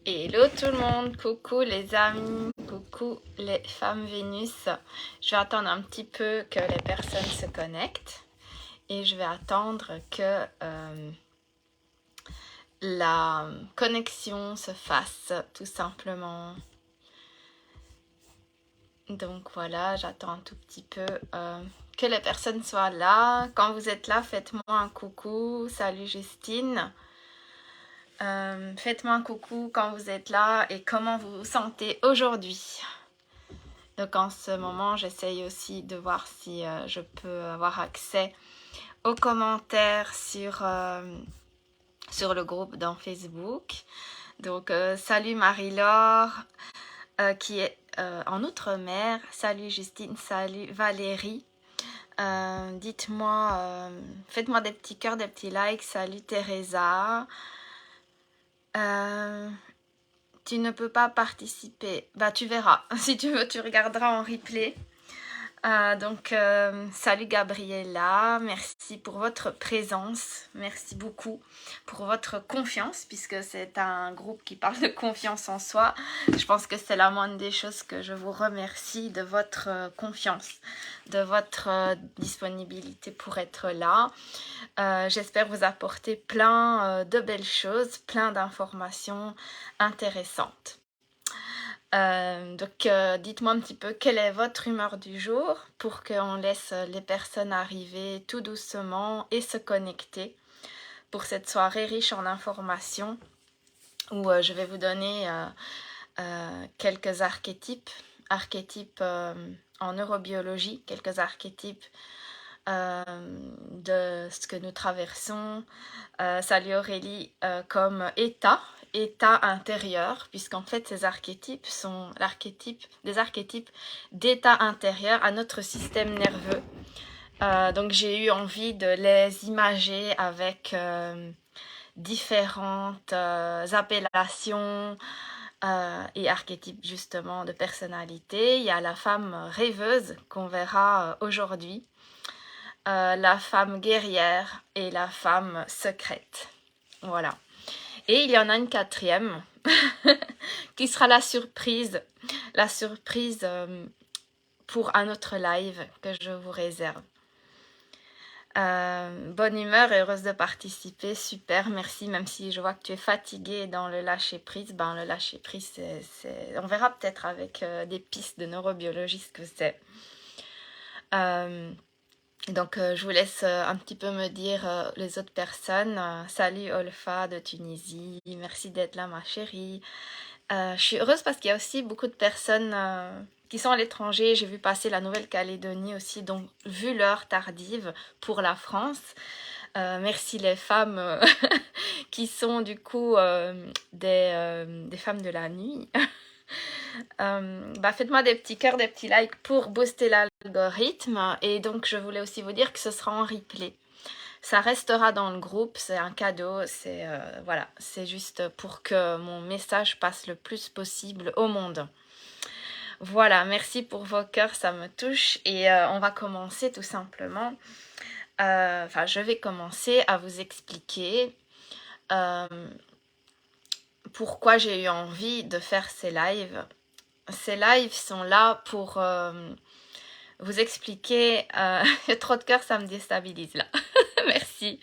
Hello tout le monde, coucou les amis, coucou les femmes Vénus. Je vais attendre un petit peu que les personnes se connectent et je vais attendre que la connexion se fasse tout simplement. Donc voilà, j'attends un tout petit peu que les personnes soient là. Quand vous êtes là, faites-moi un coucou. Salut Justine. Faites-moi un coucou quand vous êtes là et comment vous vous sentez aujourd'hui. Donc en ce moment, j'essaye aussi de voir si je peux avoir accès aux commentaires sur le groupe dans Facebook. Donc salut Marie-Laure qui est en Outre-mer. Salut Justine, salut Valérie. Dites-moi, faites-moi des petits cœurs, des petits likes. Salut Teresa. Tu ne peux pas participer. Bah, tu verras. Si tu veux, tu regarderas en replay. Salut Gabriella. Merci pour votre présence. Merci beaucoup pour votre confiance, puisque c'est un groupe qui parle de confiance en soi. Je pense que c'est la moindre des choses que je vous remercie de votre confiance, de votre disponibilité pour être là. J'espère vous apporter plein de belles choses, plein d'informations intéressantes. Dites-moi un petit peu quelle est votre humeur du jour pour qu'on laisse les personnes arriver tout doucement et se connecter pour cette soirée riche en informations où je vais vous donner quelques archétypes en neurobiologie, quelques archétypes de ce que nous traversons. Salut Aurélie, comme état intérieur, puisqu'en fait ces archétypes sont des archétypes d'état intérieur à notre système nerveux. Donc j'ai eu envie de les imager avec différentes appellations et archétypes justement de personnalité. Il y a la femme rêveuse qu'on verra aujourd'hui, la femme guerrière et la femme secrète. Voilà. Et il y en a une quatrième qui sera la surprise pour un autre live que je vous réserve. Bonne humeur et heureuse de participer, super, merci, même si je vois que tu es fatiguée dans le lâcher-prise. Le lâcher-prise, on verra peut-être avec des pistes de neurobiologie ce que c'est. Je vous laisse un petit peu me dire les autres personnes. Salut Olfa de Tunisie, merci d'être là ma chérie. Je suis heureuse parce qu'il y a aussi beaucoup de personnes qui sont à l'étranger. J'ai vu passer la Nouvelle-Calédonie aussi, donc vu l'heure tardive pour la France. Merci les femmes qui sont du coup des femmes de la nuit. Faites-moi des petits cœurs, des petits likes pour booster l'algorithme. Et donc, je voulais aussi vous dire que ce sera en replay. Ça restera dans le groupe, c'est un cadeau, c'est juste pour que mon message passe le plus possible au monde. Voilà, merci pour vos cœurs, ça me touche. Et on va commencer tout simplement. Je vais commencer à vous expliquer pourquoi j'ai eu envie de faire ces lives. Ces lives sont là pour vous expliquer... Il y a trop de cœur, ça me déstabilise là. Merci.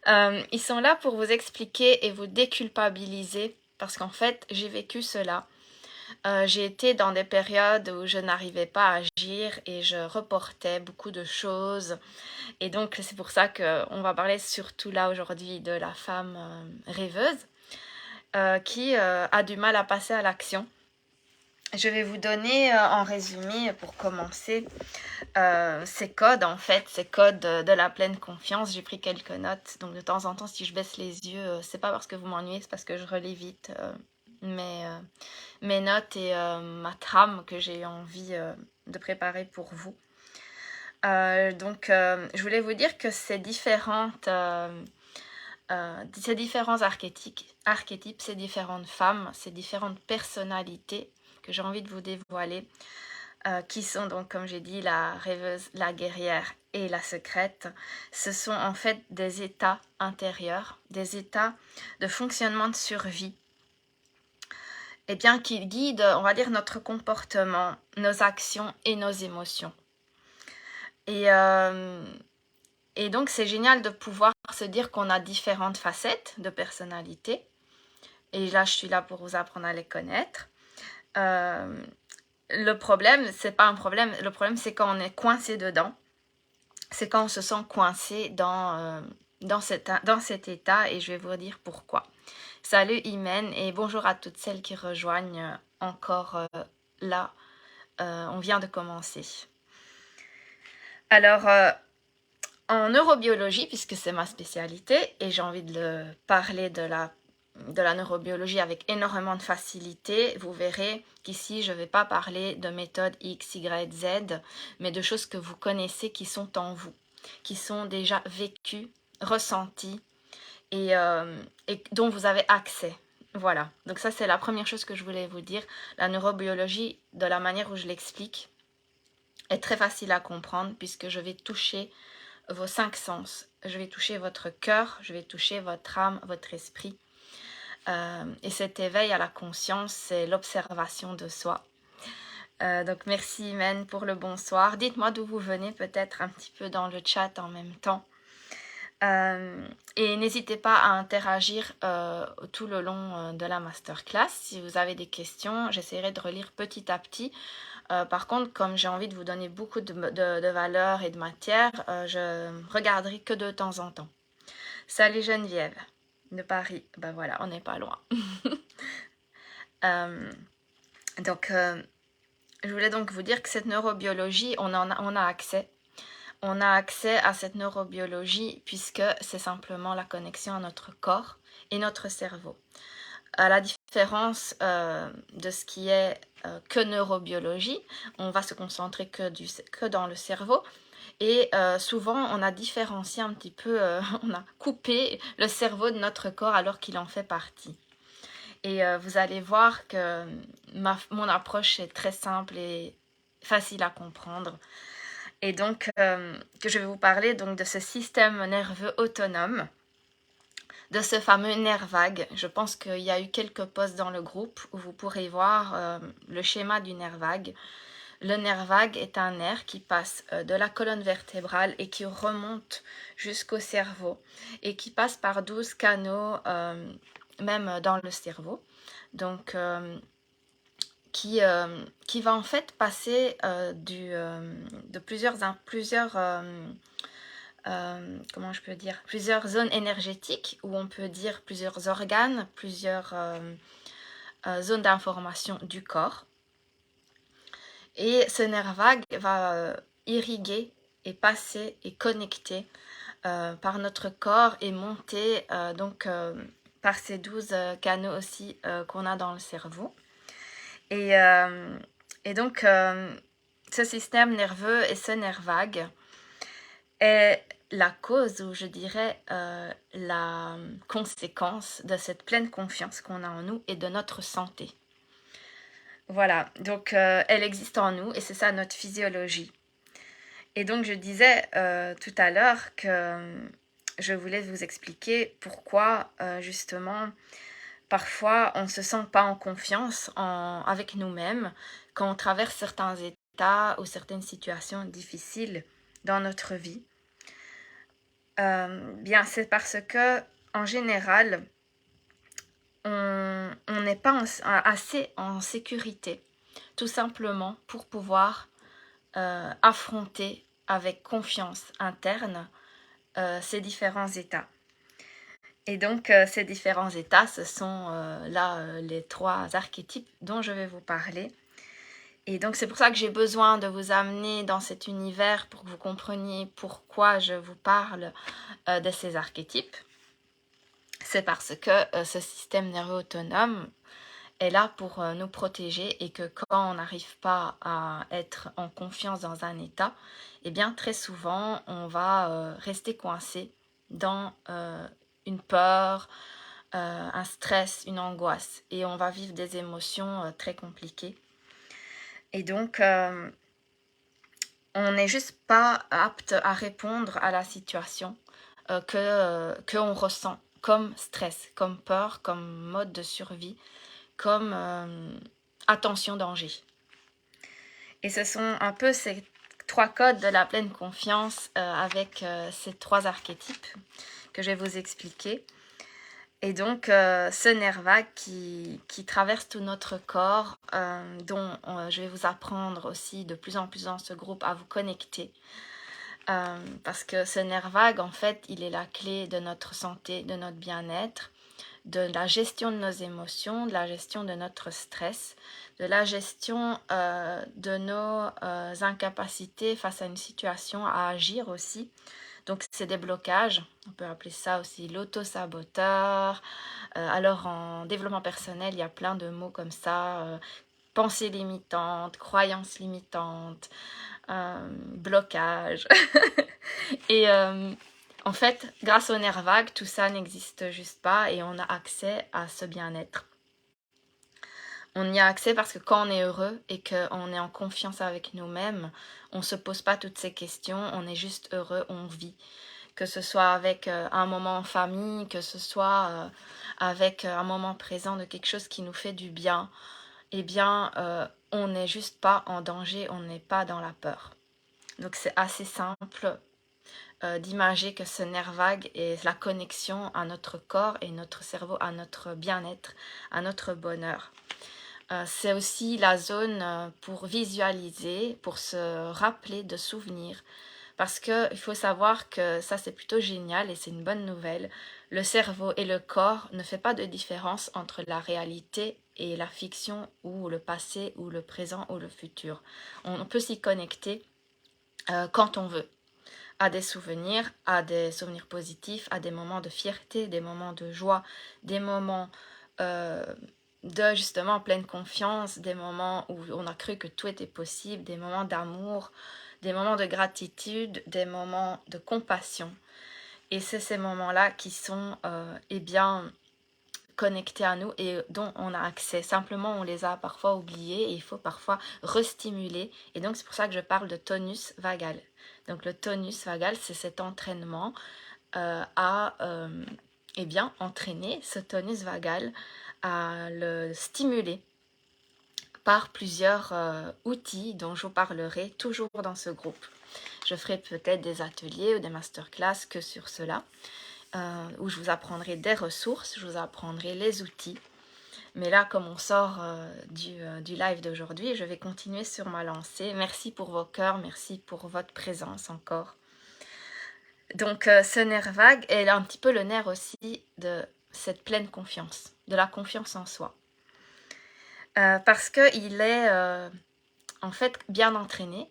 Ils sont là pour vous expliquer et vous déculpabiliser parce qu'en fait, j'ai vécu cela. J'ai été dans des périodes où je n'arrivais pas à agir et je reportais beaucoup de choses. Et donc, c'est pour ça qu'on va parler surtout là aujourd'hui de la femme rêveuse qui a du mal à passer à l'action. Je vais vous donner en résumé pour commencer ces codes ces codes de la pleine confiance. J'ai pris quelques notes, donc de temps en temps si je baisse les yeux, c'est pas parce que vous m'ennuyez, c'est parce que je relis vite mes notes et ma trame que j'ai eu envie de préparer pour vous. Je voulais vous dire que ces différents archétypes, ces différentes femmes, ces différentes personnalités que j'ai envie de vous dévoiler, qui sont donc, comme j'ai dit, la rêveuse, la guerrière et la secrète. Ce sont en fait des états intérieurs, des états de fonctionnement de survie eh bien, qui guide, on va dire, notre comportement, nos actions et nos émotions. Et, euh, et donc, c'est génial de pouvoir se dire qu'on a différentes facettes de personnalité. Et là, je suis là pour vous apprendre à les connaître. Euh, le problème, c'est pas un problème. Le problème, c'est quand on est coincé dedans. C'est quand on se sent coincé dans cet état. Et je vais vous dire pourquoi. Salut Imen et bonjour à toutes celles qui rejoignent encore là. On vient de commencer. Alors, en neurobiologie, puisque c'est ma spécialité, et j'ai envie de parler de la neurobiologie avec énormément de facilité, vous verrez qu'ici, je ne vais pas parler de méthodes X, Y, Z, mais de choses que vous connaissez qui sont en vous, qui sont déjà vécues, ressenties et dont vous avez accès. Voilà, donc ça c'est la première chose que je voulais vous dire. La neurobiologie, de la manière où je l'explique, est très facile à comprendre puisque je vais toucher vos 5 sens. Je vais toucher votre cœur, je vais toucher votre âme, votre esprit. Et cet éveil à la conscience, c'est l'observation de soi. Donc merci Imen pour le bonsoir. Dites-moi d'où vous venez, peut-être un petit peu dans le chat en même temps. Et n'hésitez pas à interagir tout le long de la masterclass. Si vous avez des questions, j'essaierai de relire petit à petit. Par contre, comme j'ai envie de vous donner beaucoup de valeur et de matière, je regarderai que de temps en temps. Salut Geneviève de Paris. Ben voilà, on n'est pas loin. Donc, je voulais donc vous dire que cette neurobiologie, on a accès. On a accès à cette neurobiologie puisque c'est simplement la connexion à notre corps et notre cerveau. À la différence de ce qui est que neurobiologie, on va se concentrer que dans le cerveau. Et souvent, on a différencié un petit peu, on a coupé le cerveau de notre corps alors qu'il en fait partie. Et vous allez voir que mon approche est très simple et facile à comprendre. Et donc, que je vais vous parler donc, de ce système nerveux autonome, de ce fameux nerf vague. Je pense qu'il y a eu quelques posts dans le groupe où vous pourrez voir le schéma du nerf vague. Le nerf vague est un nerf qui passe de la colonne vertébrale et qui remonte jusqu'au cerveau et qui passe par 12 canaux, même dans le cerveau. Donc, qui va en fait passer de plusieurs comment je peux dire, plusieurs zones énergétiques, où on peut dire plusieurs organes, plusieurs zones d'information du corps. Et ce nerf vague va irriguer et passer et connecter par notre corps et monter par ces 12 canaux aussi qu'on a dans le cerveau. Et donc, ce système nerveux et ce nerf vague est la cause, ou je dirais la conséquence de cette pleine confiance qu'on a en nous et de notre santé. Voilà, donc elle existe en nous et c'est ça notre physiologie. Et donc je disais tout à l'heure que je voulais vous expliquer pourquoi justement parfois on ne se sent pas en confiance avec nous-mêmes quand on traverse certains états ou certaines situations difficiles dans notre vie. Bien, c'est parce que en général, on n'est pas assez en sécurité, tout simplement pour pouvoir affronter avec confiance interne ces différents états. Et donc, ces différents états, ce sont les 3 archétypes dont je vais vous parler. Et donc, c'est pour ça que j'ai besoin de vous amener dans cet univers pour que vous compreniez pourquoi je vous parle de ces archétypes. C'est parce que ce système nerveux autonome est là pour nous protéger et que quand on n'arrive pas à être en confiance dans un état, eh bien très souvent on va rester coincé dans une peur, un stress, une angoisse et on va vivre des émotions très compliquées. Et donc on n'est juste pas apte à répondre à la situation qu'on ressent comme stress, comme peur, comme mode de survie comme attention danger. Et ce sont un peu ces 3 codes de la pleine confiance avec ces 3 archétypes que je vais vous expliquer. Et donc ce nerf vague qui traverse tout notre corps, dont je vais vous apprendre aussi de plus en plus dans ce groupe à vous connecter. Parce que ce nerf vague, en fait, il est la clé de notre santé, de notre bien-être, de la gestion de nos émotions, de la gestion de notre stress, de la gestion de nos incapacités face à une situation, à agir aussi. Donc c'est des blocages, on peut appeler ça aussi l'auto-saboteur. Alors en développement personnel, il y a plein de mots comme ça, pensées limitantes, croyances limitantes, blocage. Et en fait, grâce au nerf vague, tout ça n'existe juste pas et on a accès à ce bien-être. On y a accès parce que quand on est heureux et qu'on est en confiance avec nous-mêmes, on ne se pose pas toutes ces questions, on est juste heureux, on vit. Que ce soit avec un moment en famille, que ce soit avec un moment présent de quelque chose qui nous fait du bien, eh bien, on n'est juste pas en danger, on n'est pas dans la peur. Donc c'est assez simple d'imager que ce nerf vague est la connexion à notre corps et notre cerveau, à notre bien-être, à notre bonheur. C'est aussi la zone pour visualiser, pour se rappeler de souvenirs. Parce qu'il faut savoir que ça c'est plutôt génial et c'est une bonne nouvelle. Le cerveau et le corps ne font pas de différence entre la réalité et la fiction ou le passé ou le présent ou le futur. On peut s'y connecter quand on veut à des souvenirs positifs, à des moments de fierté, des moments de joie, des moments de justement pleine confiance, des moments où on a cru que tout était possible, des moments d'amour, des moments de gratitude, des moments de compassion. Et c'est ces moments-là qui sont eh bien connectés à nous et dont on a accès. Simplement, on les a parfois oubliés et il faut parfois restimuler. Et donc, c'est pour ça que je parle de tonus vagal. Donc, le tonus vagal, c'est cet entraînement à eh bien, entraîner ce tonus vagal, à le stimuler par plusieurs outils dont je vous parlerai toujours dans ce groupe. Je ferai peut-être des ateliers ou des masterclass que sur cela, où je vous apprendrai des ressources, je vous apprendrai les outils. Mais là, comme on sort du live d'aujourd'hui, je vais continuer sur ma lancée. Merci pour vos cœurs, merci pour votre présence encore. Donc ce nerf vague est un petit peu le nerf aussi de cette pleine confiance, de la confiance en soi. Parce qu'il est en fait bien entraîné.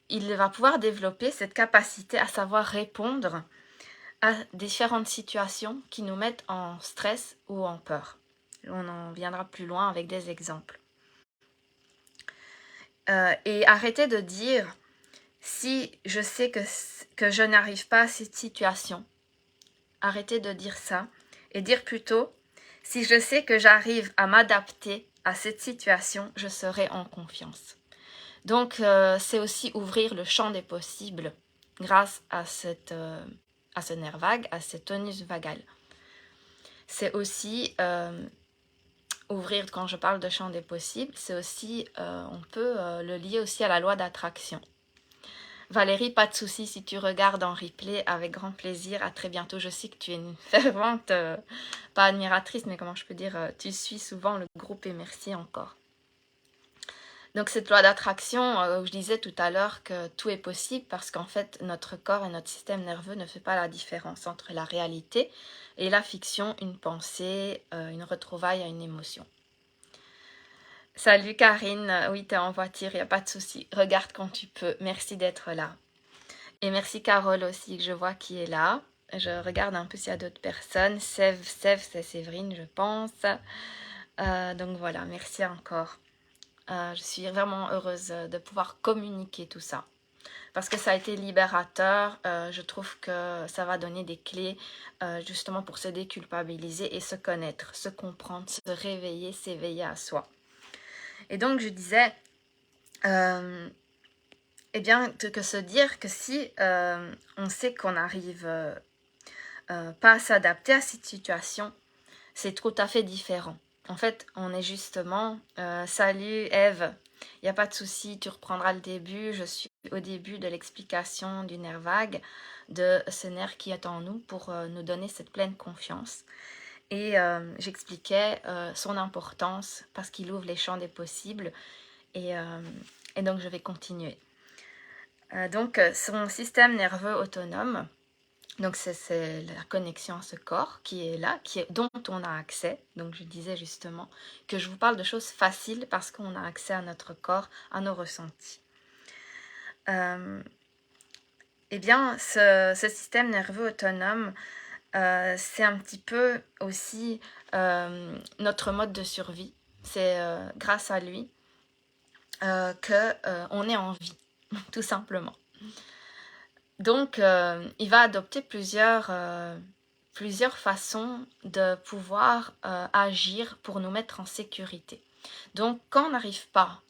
Il va pouvoir développer cette capacité à savoir répondre à différentes situations qui nous mettent en stress ou en peur. On en viendra plus loin avec des exemples. Et arrêtez de dire si je sais que je n'arrive pas à cette situation. Arrêtez de dire ça et dire plutôt si je sais que j'arrive à m'adapter à cette situation, je serai en confiance. Donc c'est aussi ouvrir le champ des possibles grâce à ce nerf vague, à ce tonus vagal. C'est aussi ouvrir, quand je parle de champ des possibles, c'est aussi, on peut le lier aussi à la loi d'attraction. Valérie, pas de souci si tu regardes en replay, avec grand plaisir, à très bientôt. Je sais que tu es une fervente, pas admiratrice, mais comment je peux dire, tu suis souvent le groupe et merci encore. Donc cette loi d'attraction, où je disais tout à l'heure que tout est possible parce qu'en fait notre corps et notre système nerveux ne fait pas la différence entre la réalité et la fiction, une pensée, une retrouvaille à une émotion. Salut Karine, oui t'es en voiture, il n'y a pas de souci, regarde quand tu peux, merci d'être là. Et merci Carole aussi que je vois qui est là, je regarde un peu s'il y a d'autres personnes, Sève c'est Séverine je pense, donc voilà, merci encore. Je suis vraiment heureuse de pouvoir communiquer tout ça. Parce que ça a été libérateur, je trouve que ça va donner des clés justement pour se déculpabiliser et se connaître, se comprendre, se réveiller, s'éveiller à soi. Et donc je disais, eh bien que se dire que si on sait qu'on n'arrive pas à s'adapter à cette situation, c'est tout à fait différent. En fait, on est justement, salut Eve, il n'y a pas de souci, tu reprendras le début. Je suis au début de l'explication du nerf vague, de ce nerf qui est en nous pour nous donner cette pleine confiance. Et j'expliquais son importance parce qu'il ouvre les champs des possibles. Et, euh, et donc, je vais continuer. Donc, son système nerveux autonome, donc c'est la connexion à ce corps qui est là, dont on a accès. Donc je disais justement que je vous parle de choses faciles parce qu'on a accès à notre corps, à nos ressentis. Eh bien, ce système nerveux autonome, c'est un petit peu aussi notre mode de survie. C'est grâce à lui qu'on est en vie, tout simplement. Donc, il va adopter plusieurs façons de pouvoir agir pour nous mettre en sécurité. Donc, quand on n'arrive pas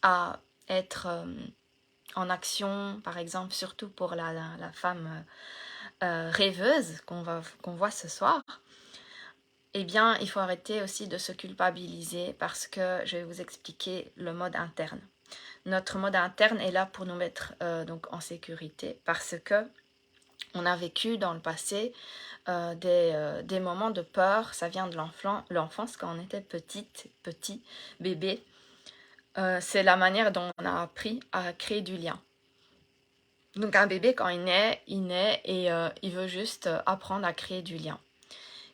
à être en action, par exemple, surtout pour la femme rêveuse qu'on voit ce soir, eh bien, il faut arrêter aussi de se culpabiliser parce que je vais vous expliquer le mode interne. Notre mode interne est là pour nous mettre donc en sécurité parce que on a vécu dans le passé des moments de peur. Ça vient de l'enfance quand on était petit, bébé. C'est la manière dont on a appris à créer du lien. Donc un bébé, quand il naît et il veut juste apprendre à créer du lien.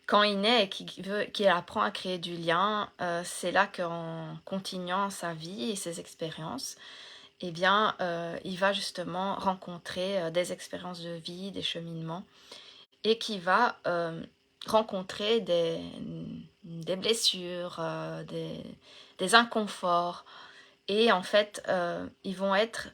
Quand il naît et qu'il apprend à créer du lien, c'est là qu'en continuant sa vie et ses expériences, eh bien, il va justement rencontrer des expériences de vie, des cheminements, et qui va rencontrer des blessures, des inconforts. Et en fait, ils vont être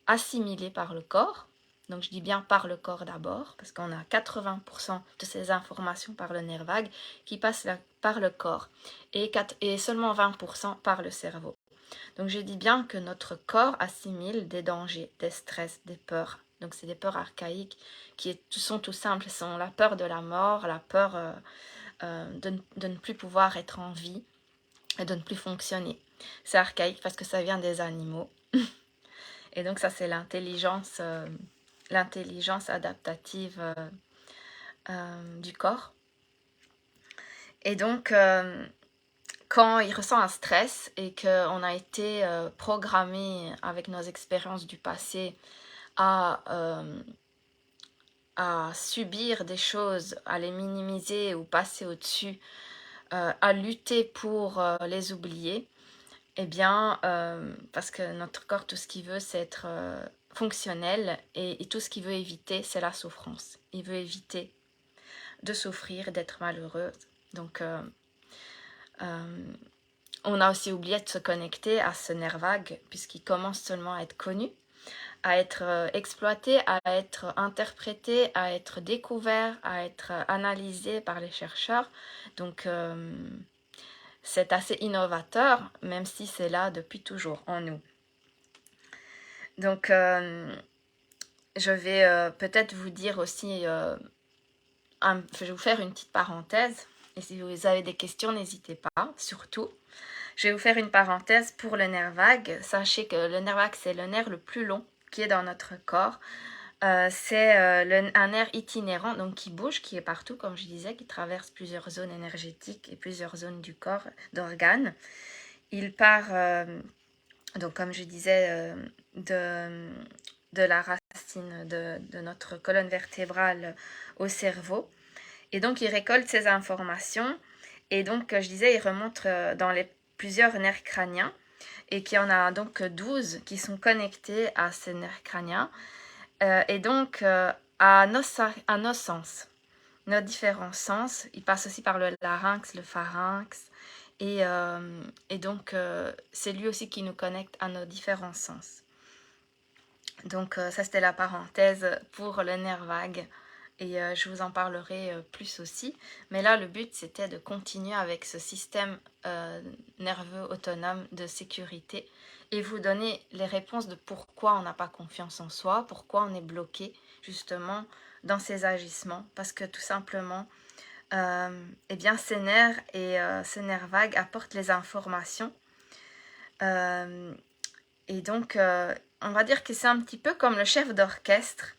assimilés par le corps. Donc je dis bien par le corps d'abord, parce qu'on a 80% de ces informations par le nerf vague qui passent par le corps et seulement 20% par le cerveau. Donc je dis bien que notre corps assimile des dangers, des stress, des peurs. Donc c'est des peurs archaïques qui sont tout simples. Ce sont la peur de la mort, la peur de ne plus pouvoir être en vie et de ne plus fonctionner. C'est archaïque parce que ça vient des animaux. Et donc ça c'est l'intelligence adaptative du corps. Et donc quand il ressent un stress et qu'on a été programmé avec nos expériences du passé à subir des choses, à les minimiser ou passer au-dessus, à lutter pour les oublier, eh bien, parce que notre corps, tout ce qu'il veut, c'est être fonctionnel et tout ce qu'il veut éviter, c'est la souffrance. Il veut éviter de souffrir, d'être malheureux. Donc, on a aussi oublié de se connecter à ce nerf vague puisqu'il commence seulement à être connu, à être exploité, à être interprété, à être découvert, à être analysé par les chercheurs. Donc c'est assez innovateur, même si c'est là depuis toujours en nous. Donc je vais peut-être vous dire aussi, je vais vous faire une petite parenthèse. Et si vous avez des questions, n'hésitez pas, surtout. Je vais vous faire une parenthèse pour le nerf vague. Sachez que le nerf vague, c'est le nerf le plus long qui est dans notre corps. C'est un nerf itinérant, donc qui bouge, qui est partout, comme je disais, qui traverse plusieurs zones énergétiques et plusieurs zones du corps, d'organes. Il part, donc comme je disais, de la racine de notre colonne vertébrale au cerveau. Et donc, il récolte ces informations. Et donc, je disais, il remonte dans plusieurs nerfs crâniens. Et qu'il y en a donc 12 qui sont connectés à ces nerfs crâniens. Et donc, à nos sens, nos différents sens. Il passe aussi par le larynx, le pharynx. Et donc, c'est lui aussi qui nous connecte à nos différents sens. Donc, ça, c'était la parenthèse pour le nerf vague. Et je vous en parlerai plus aussi. Mais là, le but, c'était de continuer avec ce système nerveux autonome de sécurité et vous donner les réponses de pourquoi on n'a pas confiance en soi, pourquoi on est bloqué justement dans ces agissements. Parce que tout simplement, eh bien ces nerfs et ces nerfs vagues apportent les informations. Et donc, on va dire que c'est un petit peu comme le chef d'orchestre.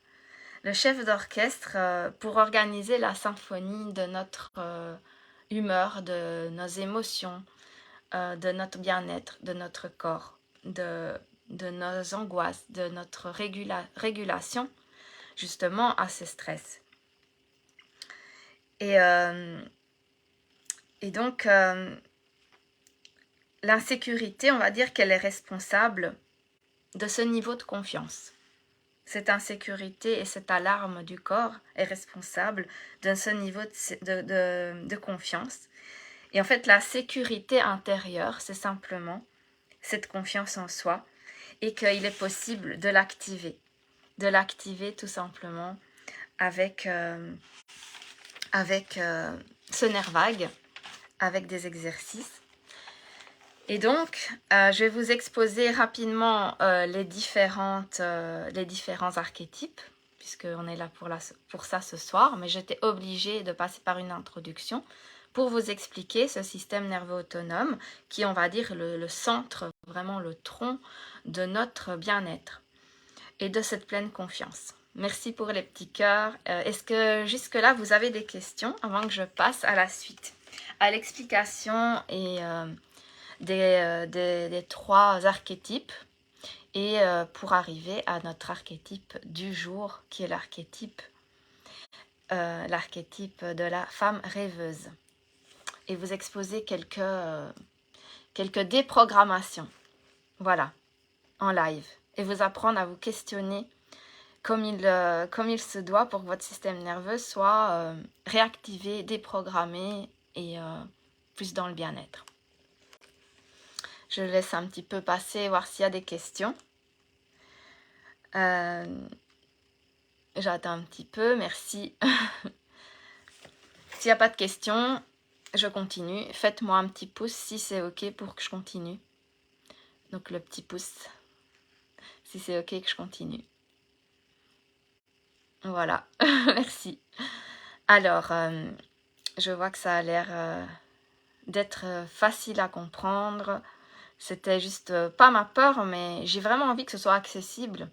Le chef d'orchestre, pour organiser la symphonie de notre humeur, de nos émotions, de notre bien-être, de notre corps, de nos angoisses, de notre régulation, justement, à ce stress. Et donc, l'insécurité, on va dire qu'elle est responsable de ce niveau de confiance. Cette insécurité et cette alarme du corps est responsable de ce niveau de confiance. Et en fait, la sécurité intérieure, c'est simplement cette confiance en soi et qu'il est possible de l'activer. De l'activer tout simplement avec ce nerf vague, avec des exercices. Et donc, je vais vous exposer rapidement les différents archétypes, puisqu'on est là pour ça ce soir, mais j'étais obligée de passer par une introduction pour vous expliquer ce système nerveux autonome qui, on va dire, le centre, vraiment le tronc de notre bien-être et de cette pleine confiance. Merci pour les petits cœurs. Est-ce que jusque-là, vous avez des questions avant que je passe à la suite, à l'explication et des trois archétypes et pour arriver à notre archétype du jour qui est l'archétype de la femme rêveuse et vous exposer quelques déprogrammations, voilà, en live et vous apprendre à vous questionner comme il se doit pour que votre système nerveux soit réactivé, déprogrammé et plus dans le bien-être. Je laisse un petit peu passer, voir s'il y a des questions. J'attends un petit peu, merci. S'il n'y a pas de questions, je continue. Faites-moi un petit pouce si c'est OK pour que je continue. Donc le petit pouce, si c'est OK que je continue. Voilà, merci. Alors, je vois que ça a l'air d'être facile à comprendre. C'était juste pas ma peur, mais j'ai vraiment envie que ce soit accessible.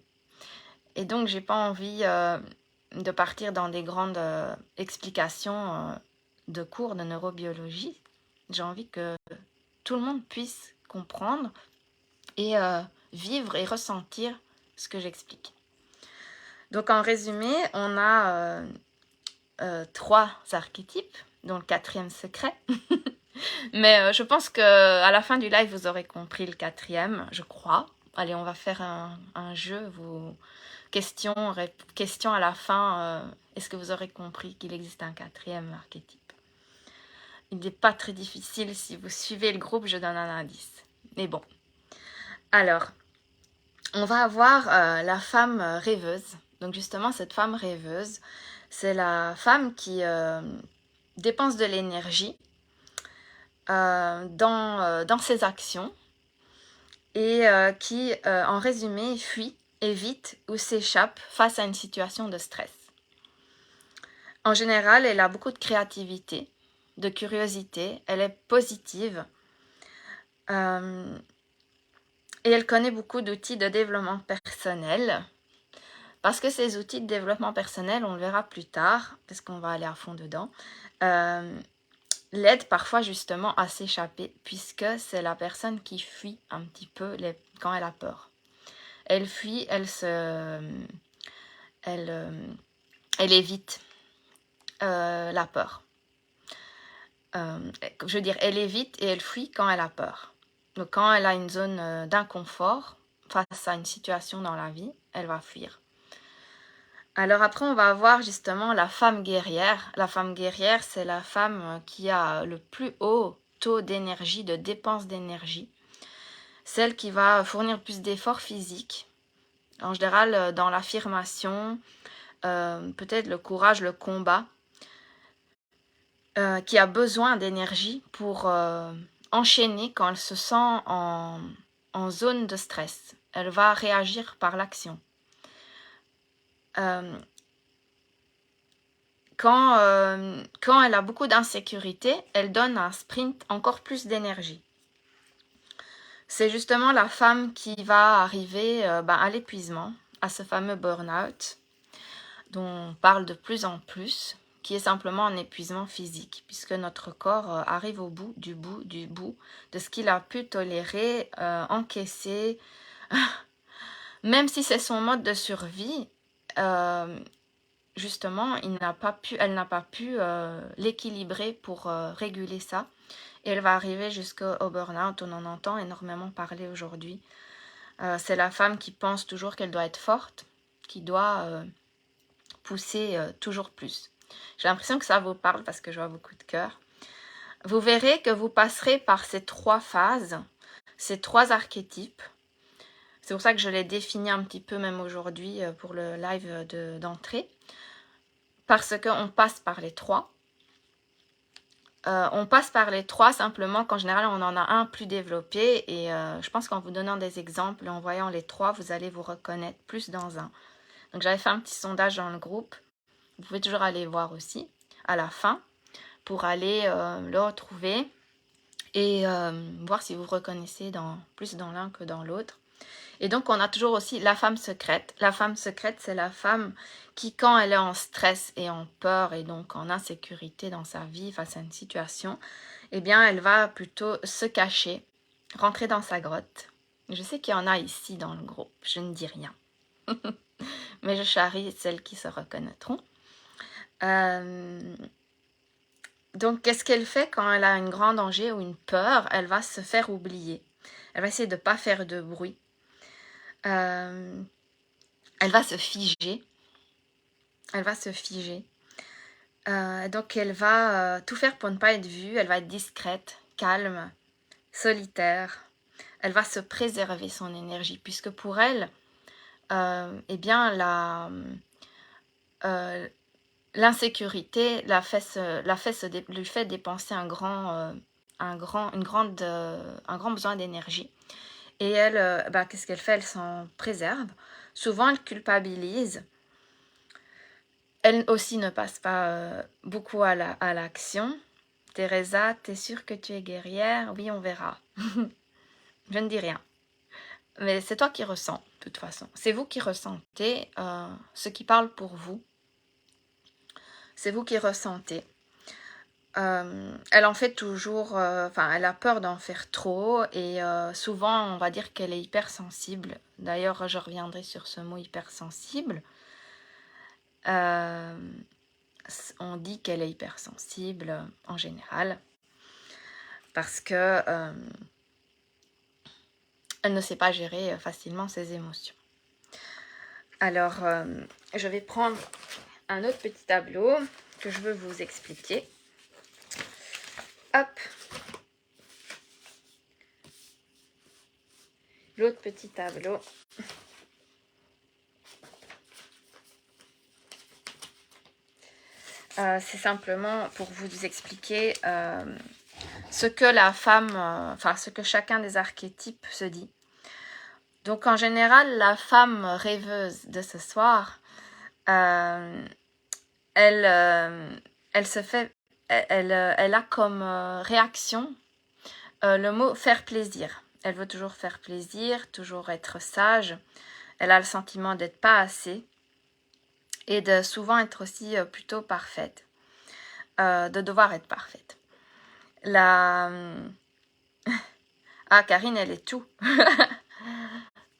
Et donc, j'ai pas envie de partir dans des grandes explications de cours de neurobiologie. J'ai envie que tout le monde puisse comprendre et vivre et ressentir ce que j'explique. Donc, en résumé, on a 3 archétypes, dont le 4e secret. Mais je pense qu'à la fin du live, vous aurez compris le 4e, je crois. Allez, on va faire un jeu. Questions à la fin. Est-ce que vous aurez compris qu'il existe un 4e archétype? Il n'est pas très difficile. Si vous suivez le groupe, je donne un indice. Mais bon. Alors, on va avoir la femme rêveuse. Donc justement, cette femme rêveuse, c'est la femme qui dépense de l'énergie dans ses actions et qui, en résumé, fuit, évite ou s'échappe face à une situation de stress. En général, elle a beaucoup de créativité, de curiosité, elle est positive et elle connaît beaucoup d'outils de développement personnel parce que ces outils de développement personnel, on le verra plus tard parce qu'on va aller à fond dedans, l'aident parfois justement à s'échapper puisque c'est la personne qui fuit un petit peu quand elle a peur. Elle fuit, elle évite la peur. Je veux dire, elle évite et elle fuit quand elle a peur. Donc quand elle a une zone d'inconfort face à une situation dans la vie, elle va fuir. Alors après, on va avoir justement la femme guerrière. La femme guerrière, c'est la femme qui a le plus haut taux d'énergie, de dépense d'énergie. Celle qui va fournir plus d'efforts physiques. En général, dans l'affirmation, peut-être le courage, le combat, qui a besoin d'énergie pour enchaîner quand elle se sent en zone de stress. Elle va réagir par l'action. quand elle a beaucoup d'insécurité, elle donne un sprint encore plus d'énergie. C'est justement la femme qui va arriver à l'épuisement, à ce fameux burn-out, dont on parle de plus en plus, qui est simplement un épuisement physique, puisque notre corps arrive au bout de ce qu'il a pu tolérer, encaisser. Même si c'est son mode de survie, justement, elle n'a pas pu l'équilibrer pour réguler ça. Et elle va arriver jusqu'au burn-out, on en entend énormément parler aujourd'hui. C'est la femme qui pense toujours qu'elle doit être forte, qui doit pousser toujours plus. J'ai l'impression que ça vous parle parce que je vois beaucoup de cœur. Vous verrez que vous passerez par ces 3 phases, ces 3 archétypes. C'est pour ça que je l'ai défini un petit peu même aujourd'hui pour le live d'entrée. Parce qu'on passe par les 3. On passe par les 3 simplement qu'en général on en a un plus développé et je pense qu'en vous donnant des exemples et en voyant les 3, vous allez vous reconnaître plus dans un. Donc j'avais fait un petit sondage dans le groupe. Vous pouvez toujours aller voir aussi à la fin pour aller le retrouver et voir si vous vous reconnaissez plus dans l'un que dans l'autre. Et donc, on a toujours aussi la femme secrète. La femme secrète, c'est la femme qui, quand elle est en stress et en peur et donc en insécurité dans sa vie face à une situation, eh bien, elle va plutôt se cacher, rentrer dans sa grotte. Je sais qu'il y en a ici dans le groupe, je ne dis rien. Mais je charrie celles qui se reconnaîtront. Donc, qu'est-ce qu'elle fait quand elle a un grand danger ou une peur? Elle va se faire oublier. Elle va essayer de ne pas faire de bruit. Elle va se figer. Elle va se figer. Donc, elle va tout faire pour ne pas être vue. Elle va être discrète, calme, solitaire. Elle va se préserver son énergie, puisque pour elle, eh bien, l'insécurité lui fait dépenser un grand besoin d'énergie. Et elle, qu'est-ce qu'elle fait? Elle s'en préserve. Souvent, elle culpabilise. Elle aussi ne passe pas beaucoup à l'action. Teresa, t'es sûre que tu es guerrière? Oui, on verra. Je ne dis rien. Mais c'est toi qui ressens, de toute façon. C'est vous qui ressentez ce qui parle pour vous. C'est vous qui ressentez. Elle en fait toujours, elle a peur d'en faire trop et souvent on va dire qu'elle est hypersensible. D'ailleurs, je reviendrai sur ce mot hypersensible. On dit qu'elle est hypersensible en général parce que elle ne sait pas gérer facilement ses émotions. Alors, je vais prendre un autre petit tableau que je veux vous expliquer. Hop. L'autre petit tableau. C'est simplement pour vous expliquer ce que la femme, ce que chacun des archétypes se dit. Donc en général, la femme rêveuse de ce soir, elle a comme réaction le mot faire plaisir. Elle veut toujours faire plaisir, toujours être sage. Elle a le sentiment d'être pas assez et de souvent être aussi plutôt parfaite, de devoir être parfaite. Ah, Karine, elle est tout.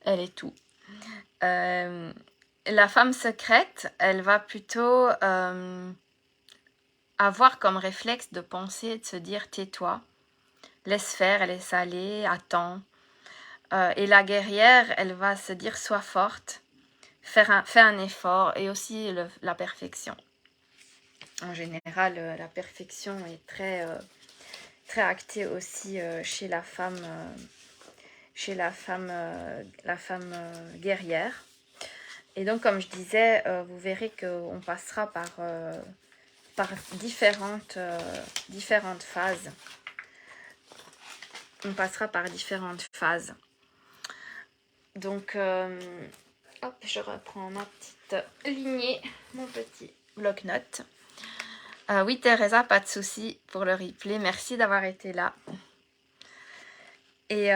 Elle est tout. La femme secrète, elle va plutôt avoir comme réflexe de penser, de se dire tais-toi, laisse faire, laisse aller, attends. Et la guerrière, elle va se dire sois forte, fais un effort et aussi la perfection. En général, la perfection est très actée aussi chez la femme guerrière. Et donc, comme je disais, vous verrez qu'on passera par différentes phases. On passera par différentes phases. Donc, hop, je reprends ma petite lignée, mon petit bloc-notes. Oui, Teresa, pas de souci pour le replay. Merci d'avoir été là. Et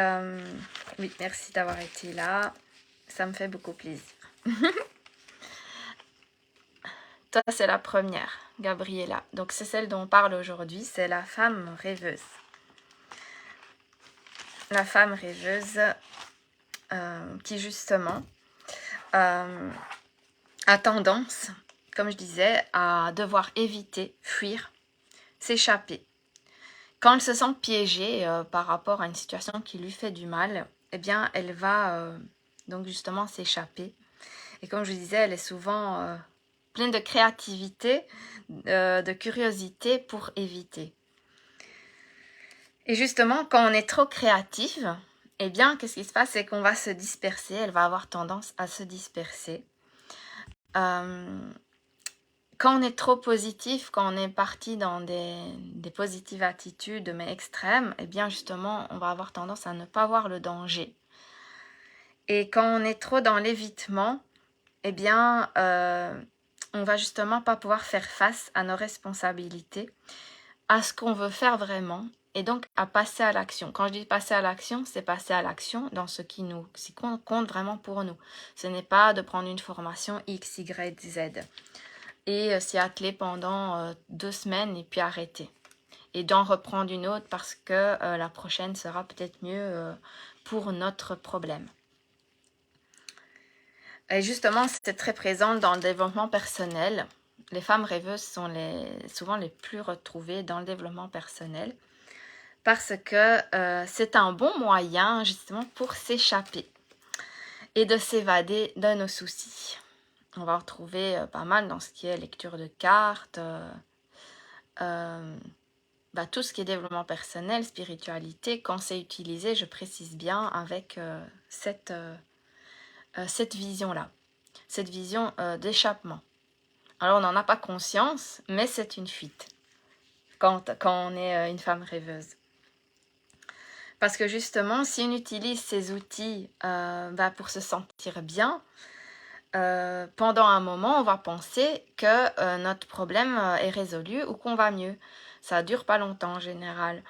oui, merci d'avoir été là. Ça me fait beaucoup plaisir. Toi, c'est la première, Gabriella. Donc, c'est celle dont on parle aujourd'hui. C'est la femme rêveuse. La femme rêveuse qui, justement, a tendance, comme je disais, à devoir éviter, fuir, s'échapper. Quand elle se sent piégée par rapport à une situation qui lui fait du mal, eh bien, elle va donc justement s'échapper. Et comme je disais, elle est souvent pleine de créativité, de curiosité pour éviter. Et justement, quand on est trop créative, eh bien, qu'est-ce qui se passe? C'est qu'on va se disperser, elle va avoir tendance à se disperser. Quand on est trop positif, quand on est parti dans des positives attitudes, mais extrêmes, eh bien, justement, on va avoir tendance à ne pas voir le danger. Et quand on est trop dans l'évitement, eh bien, on va justement pas pouvoir faire face à nos responsabilités, à ce qu'on veut faire vraiment, et donc à passer à l'action. Quand je dis passer à l'action, c'est passer à l'action dans ce qui compte vraiment pour nous. Ce n'est pas de prendre une formation X, Y, Z et s'y atteler pendant 2 semaines et puis arrêter. Et d'en reprendre une autre parce que la prochaine sera peut-être mieux pour notre problème. Et justement, c'est très présent dans le développement personnel. Les femmes rêveuses sont souvent les plus retrouvées dans le développement personnel parce que c'est un bon moyen justement pour s'échapper et de s'évader de nos soucis. On va retrouver pas mal dans ce qui est lecture de cartes, tout ce qui est développement personnel, spiritualité, quand c'est utilisé, je précise bien, avec cette vision-là, cette vision d'échappement. Alors, on n'en a pas conscience, mais c'est une fuite quand on est une femme rêveuse. Parce que justement, si on utilise ces outils pour se sentir bien, pendant un moment, on va penser que notre problème est résolu ou qu'on va mieux. Ça ne dure pas longtemps en général.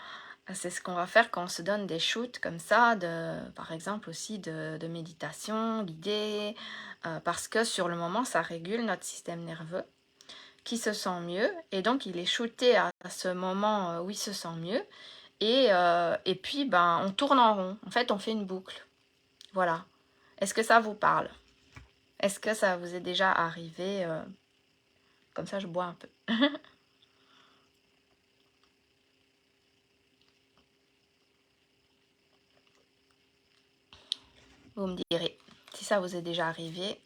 C'est ce qu'on va faire quand on se donne des shoots comme ça, par exemple aussi de méditation guidée, parce que sur le moment, ça régule notre système nerveux qui se sent mieux, et donc il est shooté à ce moment où il se sent mieux, et puis on tourne en rond. En fait, on fait une boucle. Voilà. Est-ce que ça vous parle? Est-ce que ça vous est déjà arrivé? Comme ça, je bois un peu. Vous me direz si ça vous est déjà arrivé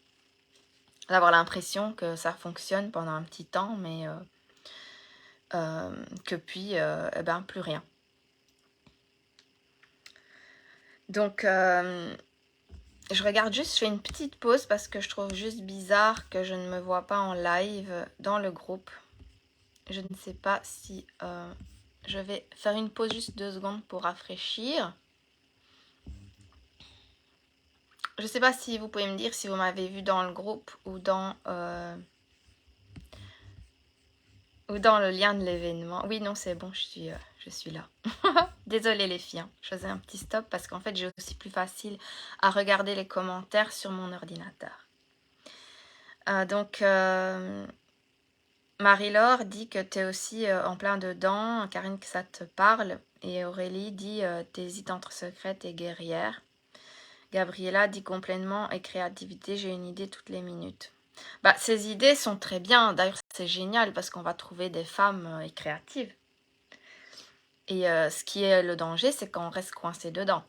d'avoir l'impression que ça fonctionne pendant un petit temps, mais que puis, plus rien. Donc, je regarde juste, je fais une petite pause parce que je trouve juste bizarre que je ne me vois pas en live dans le groupe. Je ne sais pas si je vais faire une pause juste 2 secondes pour rafraîchir. Je ne sais pas si vous pouvez me dire si vous m'avez vu dans le groupe ou dans le lien de l'événement. Oui, non, c'est bon, je suis là. Désolée les filles, hein. Je faisais un petit stop parce qu'en fait, j'ai aussi plus facile à regarder les commentaires sur mon ordinateur. Donc, Marie-Laure dit que tu es aussi en plein dedans. Karine, que ça te parle. Et Aurélie dit t'hésites entre secrète et guerrière. Gabriella dit complètement et créativité, j'ai une idée toutes les minutes. Ces idées sont très bien. D'ailleurs, c'est génial parce qu'on va trouver des femmes créatives. Et ce qui est le danger, c'est quand on reste coincé dedans.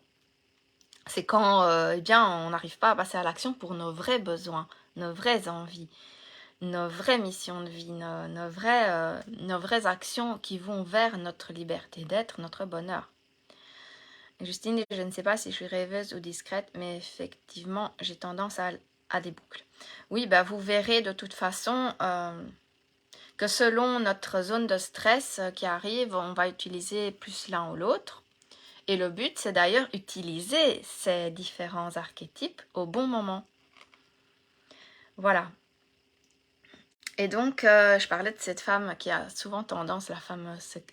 C'est quand on n'arrive pas à passer à l'action pour nos vrais besoins, nos vraies envies, nos vraies missions de vie, nos vraies actions qui vont vers notre liberté d'être, notre bonheur. Justine, je ne sais pas si je suis rêveuse ou discrète, mais effectivement, j'ai tendance à des boucles. Oui, vous verrez de toute façon que selon notre zone de stress qui arrive, on va utiliser plus l'un ou l'autre. Et le but, c'est d'ailleurs utiliser ces différents archétypes au bon moment. Voilà. Et donc, je parlais de cette femme qui a souvent tendance,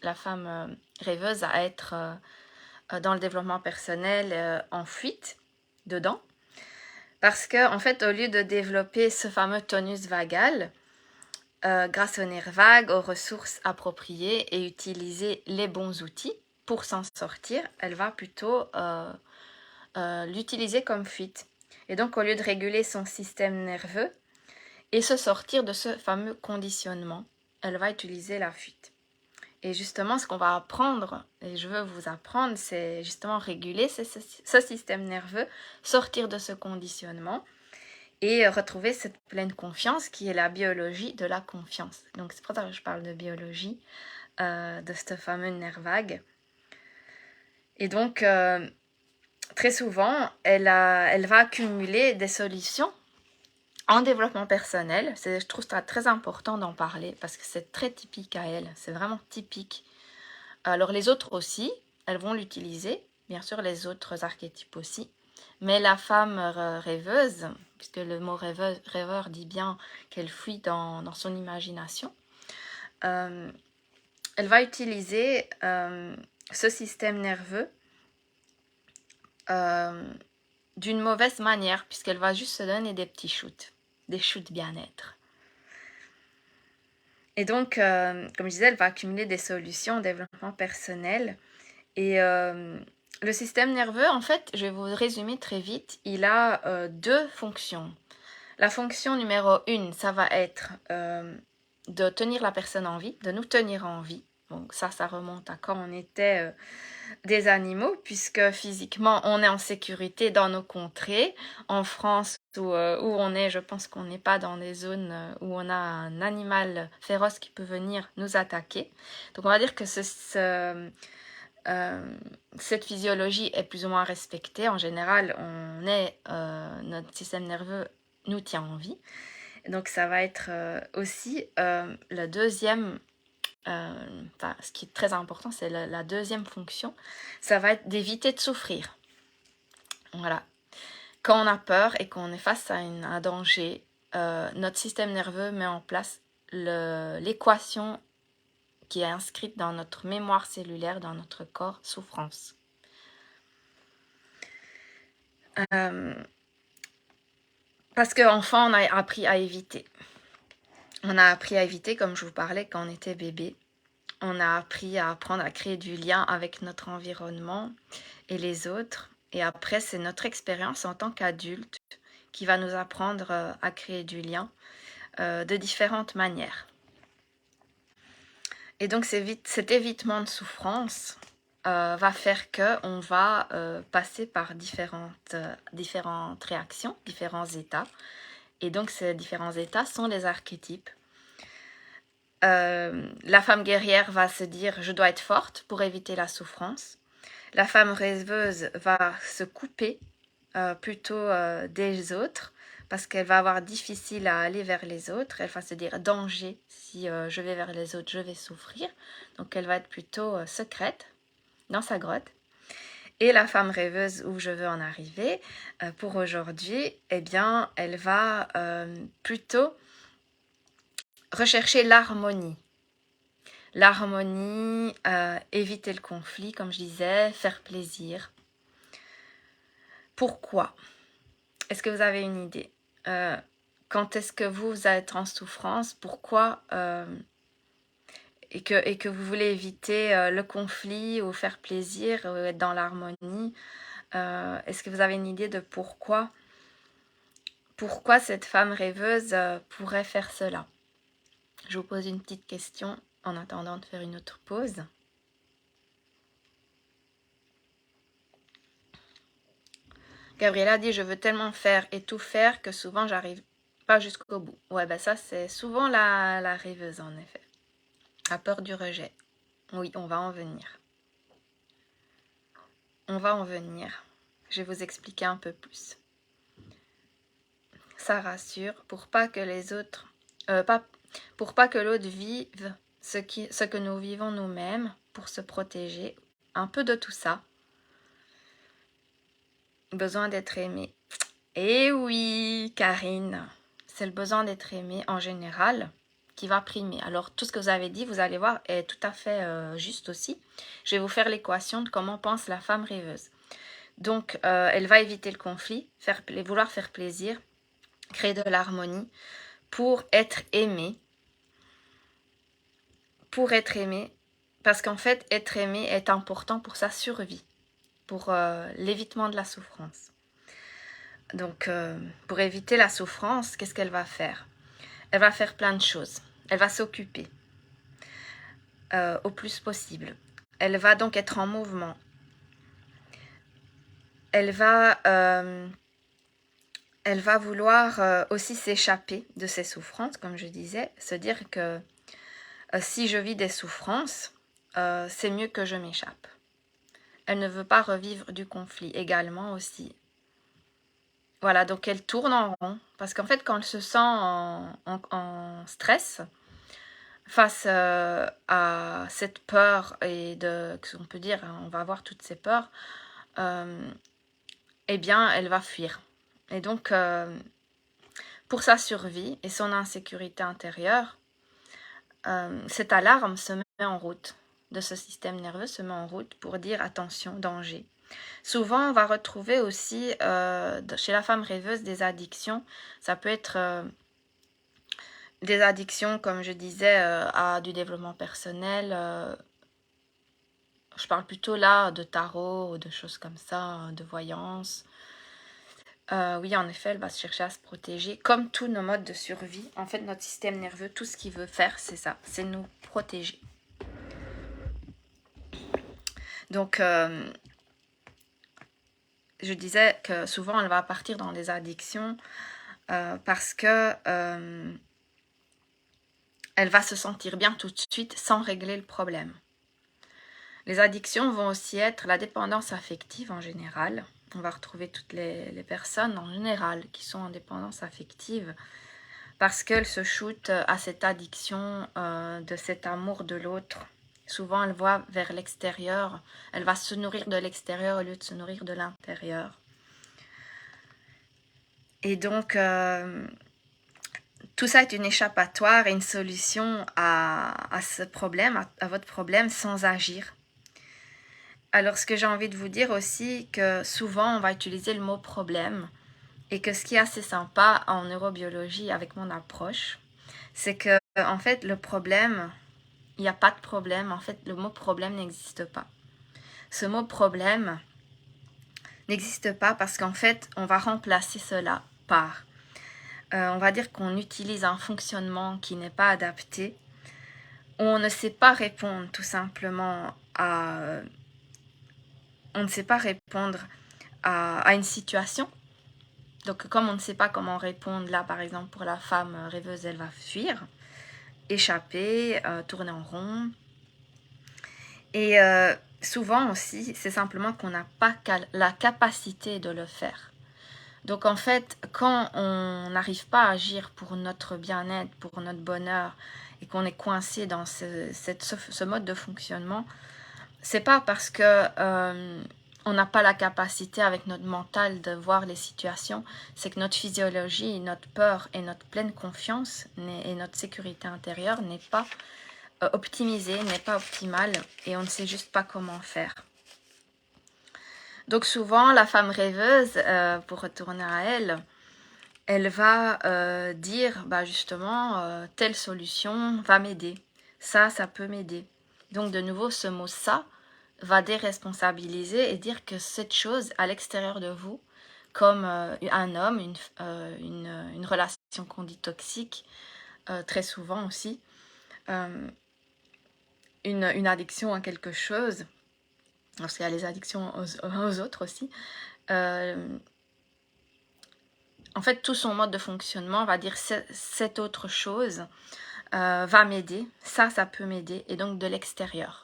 la femme rêveuse, à être dans le développement personnel en fuite dedans. Parce que, en fait, au lieu de développer ce fameux tonus vagal, grâce aux nerfs vagues, aux ressources appropriées et utiliser les bons outils pour s'en sortir, elle va plutôt l'utiliser comme fuite. Et donc, au lieu de réguler son système nerveux et se sortir de ce fameux conditionnement, elle va utiliser la fuite. Et justement, ce qu'on va apprendre, et je veux vous apprendre, c'est justement réguler ce système nerveux, sortir de ce conditionnement et retrouver cette pleine confiance qui est la biologie de la confiance. Donc c'est pour ça que je parle de biologie, de ce fameux nerf vague. Et donc, très souvent, elle va accumuler des solutions en développement personnel. Je trouve ça très important d'en parler parce que c'est très typique à elle. C'est vraiment typique. Alors les autres aussi, elles vont l'utiliser. Bien sûr, les autres archétypes aussi. Mais la femme rêveuse, puisque le mot rêveur dit bien qu'elle fuit dans son imagination, elle va utiliser ce système nerveux d'une mauvaise manière, puisqu'elle va juste se donner des petits shoots, des shoots bien-être. Et donc, comme je disais, elle va accumuler des solutions au développement personnel. Et le système nerveux, en fait, je vais vous résumer très vite, il a deux fonctions. La fonction numéro 1, ça va être de tenir la personne en vie, de nous tenir en vie. Donc ça remonte à quand on était des animaux, puisque physiquement, on est en sécurité dans nos contrées. En France, où on est, je pense qu'on n'est pas dans des zones où on a un animal féroce qui peut venir nous attaquer. Donc on va dire que cette physiologie est plus ou moins respectée. En général, notre système nerveux nous tient en vie. Donc ça va être aussi la deuxième, ce qui est très important, c'est la deuxième fonction, ça va être d'éviter de souffrir. Voilà. Quand on a peur et qu'on est face à un danger, notre système nerveux met en place l'équation qui est inscrite dans notre mémoire cellulaire, dans notre corps, souffrance. Parce qu'enfant, on a appris à éviter. On a appris à éviter, comme je vous parlais, quand on était bébé. On a appris à apprendre à créer du lien avec notre environnement et les autres. Et après, c'est notre expérience en tant qu'adulte qui va nous apprendre à créer du lien de différentes manières. Et donc, cet évitement de souffrance va faire qu'on va passer par différentes réactions, différents états. Et donc, ces différents états sont les archétypes. La femme guerrière va se dire « je dois être forte pour éviter la souffrance ». La femme rêveuse va se couper plutôt des autres parce qu'elle va avoir difficile à aller vers les autres. Elle va se dire « danger, si je vais vers les autres, je vais souffrir ». Donc elle va être plutôt secrète dans sa grotte. Et la femme rêveuse où je veux en arriver, pour aujourd'hui, eh bien, elle va plutôt rechercher l'harmonie. L'harmonie, éviter le conflit, comme je disais, faire plaisir. Pourquoi? Est-ce que vous avez une idée? Quand est-ce que vous êtes en souffrance? Pourquoi et que vous voulez éviter le conflit ou faire plaisir ou être dans l'harmonie? Est-ce que vous avez une idée de pourquoi cette femme rêveuse pourrait faire cela? Je vous pose une petite question en attendant de faire une autre pause. Gabriella dit « Je veux tellement faire et tout faire que souvent j'arrive pas jusqu'au bout. » Ouais, ben ça c'est souvent la rêveuse en effet. La peur du rejet. Oui, on va en venir. On va en venir. Je vais vous expliquer un peu plus. Ça rassure pour pas que les autres... pour pas que l'autre vive ce que nous vivons nous-mêmes, pour se protéger. Un peu de tout ça. Besoin d'être aimé. Eh oui, Karine, c'est le besoin d'être aimé en général. qui va primer. Alors tout ce que vous avez dit, vous allez voir, est tout à fait juste aussi. Je vais vous faire l'équation de comment pense la femme rêveuse. Donc elle va éviter le conflit, vouloir faire plaisir, créer de l'harmonie pour être aimée. Parce qu'en fait, être aimé est important pour sa survie, pour l'évitement de la souffrance. Donc, pour éviter la souffrance, qu'est-ce qu'elle va faire? Elle va faire plein de choses. Elle va s'occuper au plus possible. Elle va donc être en mouvement. Elle va vouloir aussi s'échapper de ses souffrances, comme je disais, se dire que si je vis des souffrances, c'est mieux que je m'échappe. Elle ne veut pas revivre du conflit également aussi. Voilà, donc elle tourne en rond. Parce qu'en fait, quand elle se sent en stress, face à cette peur, et on peut dire, on va avoir toutes ces peurs, eh bien, elle va fuir. Et donc, pour sa survie et son insécurité intérieure, cette alarme se met en route, de ce système nerveux se met en route pour dire attention, danger. Souvent, on va retrouver aussi chez la femme rêveuse des addictions. Ça peut être des addictions, comme je disais, à du développement personnel. Je parle plutôt là de tarot ou de choses comme ça, de voyance. Oui, en effet, elle va se chercher à se protéger. Comme tous nos modes de survie, en fait, notre système nerveux, tout ce qu'il veut faire, c'est ça, c'est nous protéger. Donc, je disais que souvent, elle va partir dans des addictions parce que elle va se sentir bien tout de suite sans régler le problème. Les addictions vont aussi être la dépendance affective en général. On va retrouver toutes les personnes en général qui sont en dépendance affective parce qu'elles se shootent à cette addiction de cet amour de l'autre. Souvent, elle voit vers l'extérieur. Elle va se nourrir de l'extérieur au lieu de se nourrir de l'intérieur. Et donc, tout ça est une échappatoire et une solution à ce problème, à votre problème, sans agir. Alors, ce que j'ai envie de vous dire aussi, que souvent, on va utiliser le mot problème. Et que ce qui est assez sympa en neurobiologie avec mon approche, c'est que, en fait, le problème, il n'y a pas de problème. En fait, le mot problème n'existe pas. Ce mot problème n'existe pas parce qu'en fait, on va remplacer cela par... on va dire qu'on utilise un fonctionnement qui n'est pas adapté. On ne sait pas répondre tout simplement à... on ne sait pas répondre à une situation. Donc, comme on ne sait pas comment répondre, là, par exemple, pour la femme rêveuse, elle va fuir, échapper, tourner en rond. Et souvent aussi, c'est simplement qu'on n'a pas la capacité de le faire. Donc, en fait, quand on n'arrive pas à agir pour notre bien-être, pour notre bonheur, et qu'on est coincé dans ce mode de fonctionnement, c'est pas parce que on n'a pas la capacité avec notre mental de voir les situations, c'est que notre physiologie, notre peur et notre pleine confiance et notre sécurité intérieure n'est pas optimisée, n'est pas optimale et on ne sait juste pas comment faire. Donc souvent, la femme rêveuse, pour retourner à elle, elle va dire justement telle solution va m'aider, ça peut m'aider. Donc de nouveau, ce mot « ça » va déresponsabiliser et dire que cette chose à l'extérieur de vous, comme un homme, une relation qu'on dit toxique, très souvent aussi, une addiction à quelque chose, parce qu'il y a les addictions aux autres aussi, en fait tout son mode de fonctionnement va dire cette autre chose va m'aider, ça peut m'aider, et donc de l'extérieur.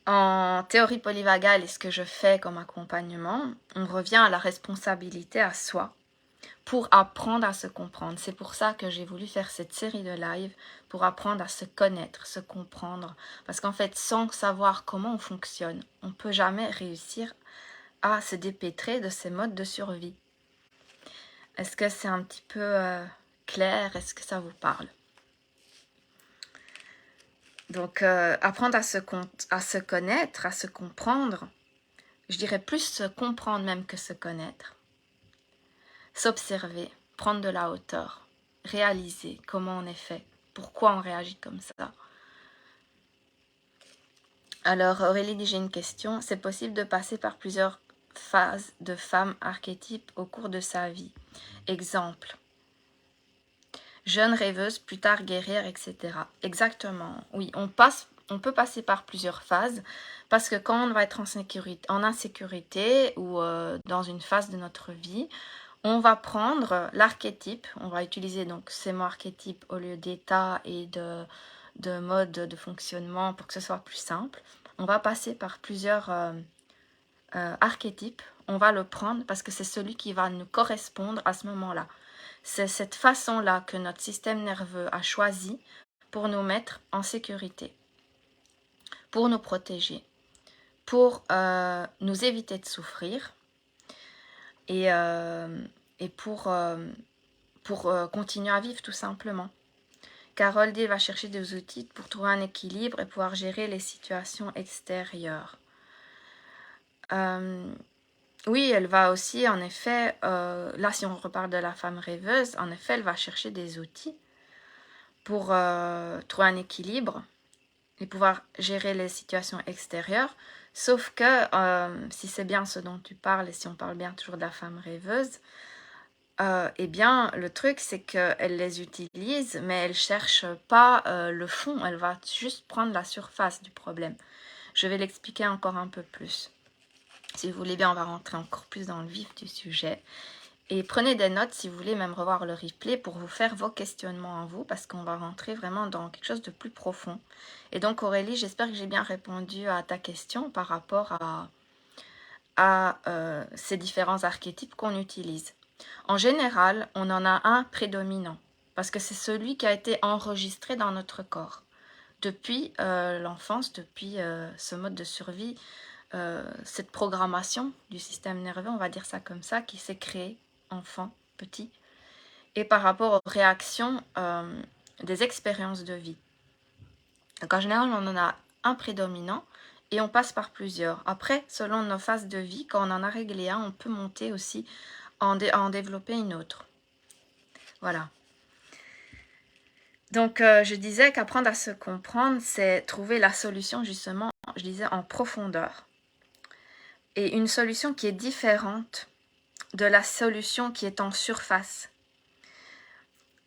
En théorie polyvagale et ce que je fais comme accompagnement, on revient à la responsabilité à soi pour apprendre à se comprendre. C'est pour ça que j'ai voulu faire cette série de live, pour apprendre à se connaître, se comprendre. Parce qu'en fait, sans savoir comment on fonctionne, on ne peut jamais réussir à se dépêtrer de ces modes de survie. Est-ce que c'est un petit peu clair? Est-ce que ça vous parle? Donc, apprendre à se connaître, à se comprendre, je dirais plus se comprendre même que se connaître. S'observer, prendre de la hauteur, réaliser comment on est fait, pourquoi on réagit comme ça. Alors Aurélie dit, j'ai une question, c'est possible de passer par plusieurs phases de femme archétype au cours de sa vie? Exemple, jeune rêveuse, plus tard guerrière, etc. Exactement, oui, on peut passer par plusieurs phases, parce que quand on va être en insécurité ou dans une phase de notre vie, on va prendre l'archétype, on va utiliser donc ces mots archétypes au lieu d'état et de mode de fonctionnement pour que ce soit plus simple. On va passer par plusieurs archétypes, on va le prendre parce que c'est celui qui va nous correspondre à ce moment-là. C'est cette façon-là que notre système nerveux a choisi pour nous mettre en sécurité, pour nous protéger, pour nous éviter de souffrir et pour continuer à vivre tout simplement. Carole dit, elle va chercher des outils pour trouver un équilibre et pouvoir gérer les situations extérieures. Oui, elle va aussi, en effet, là si on reparle de la femme rêveuse, en effet, elle va chercher des outils pour trouver un équilibre et pouvoir gérer les situations extérieures. Sauf que, si c'est bien ce dont tu parles, et si on parle bien toujours de la femme rêveuse, eh bien, le truc, c'est qu'elle les utilise, mais elle ne cherche pas le fond, elle va juste prendre la surface du problème. Je vais l'expliquer encore un peu plus. Si vous voulez bien, on va rentrer encore plus dans le vif du sujet. Et prenez des notes si vous voulez même revoir le replay pour vous faire vos questionnements en vous, parce qu'on va rentrer vraiment dans quelque chose de plus profond. Et donc Aurélie, j'espère que j'ai bien répondu à ta question par rapport à ces différents archétypes qu'on utilise. En général, on en a un prédominant, parce que c'est celui qui a été enregistré dans notre corps. Depuis l'enfance, depuis ce mode de survie, cette programmation du système nerveux, on va dire ça comme ça, qui s'est créée enfant, petit, et par rapport aux réactions des expériences de vie. Donc en général, on en a un prédominant et on passe par plusieurs. Après, selon nos phases de vie, quand on en a réglé un, on peut monter aussi en développer une autre. Voilà. Donc, je disais qu'apprendre à se comprendre, c'est trouver la solution, justement, je disais, en profondeur. Et une solution qui est différente de la solution qui est en surface.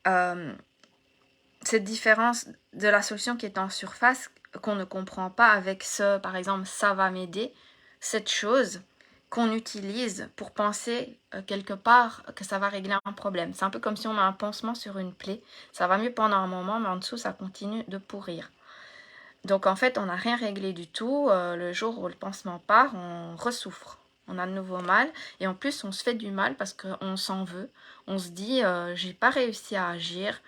Cette différence de la solution qui est en surface, qu'on ne comprend pas avec ce, par exemple, ça va m'aider, cette chose qu'on utilise pour penser quelque part que ça va régler un problème. C'est un peu comme si on met un pansement sur une plaie. Ça va mieux pendant un moment, mais en dessous, ça continue de pourrir. Donc en fait, on n'a rien réglé du tout. Le jour où le pansement part, on ressouffre. On a de nouveau mal. Et en plus, on se fait du mal parce qu'on s'en veut. On se dit, j'ai pas réussi à agir.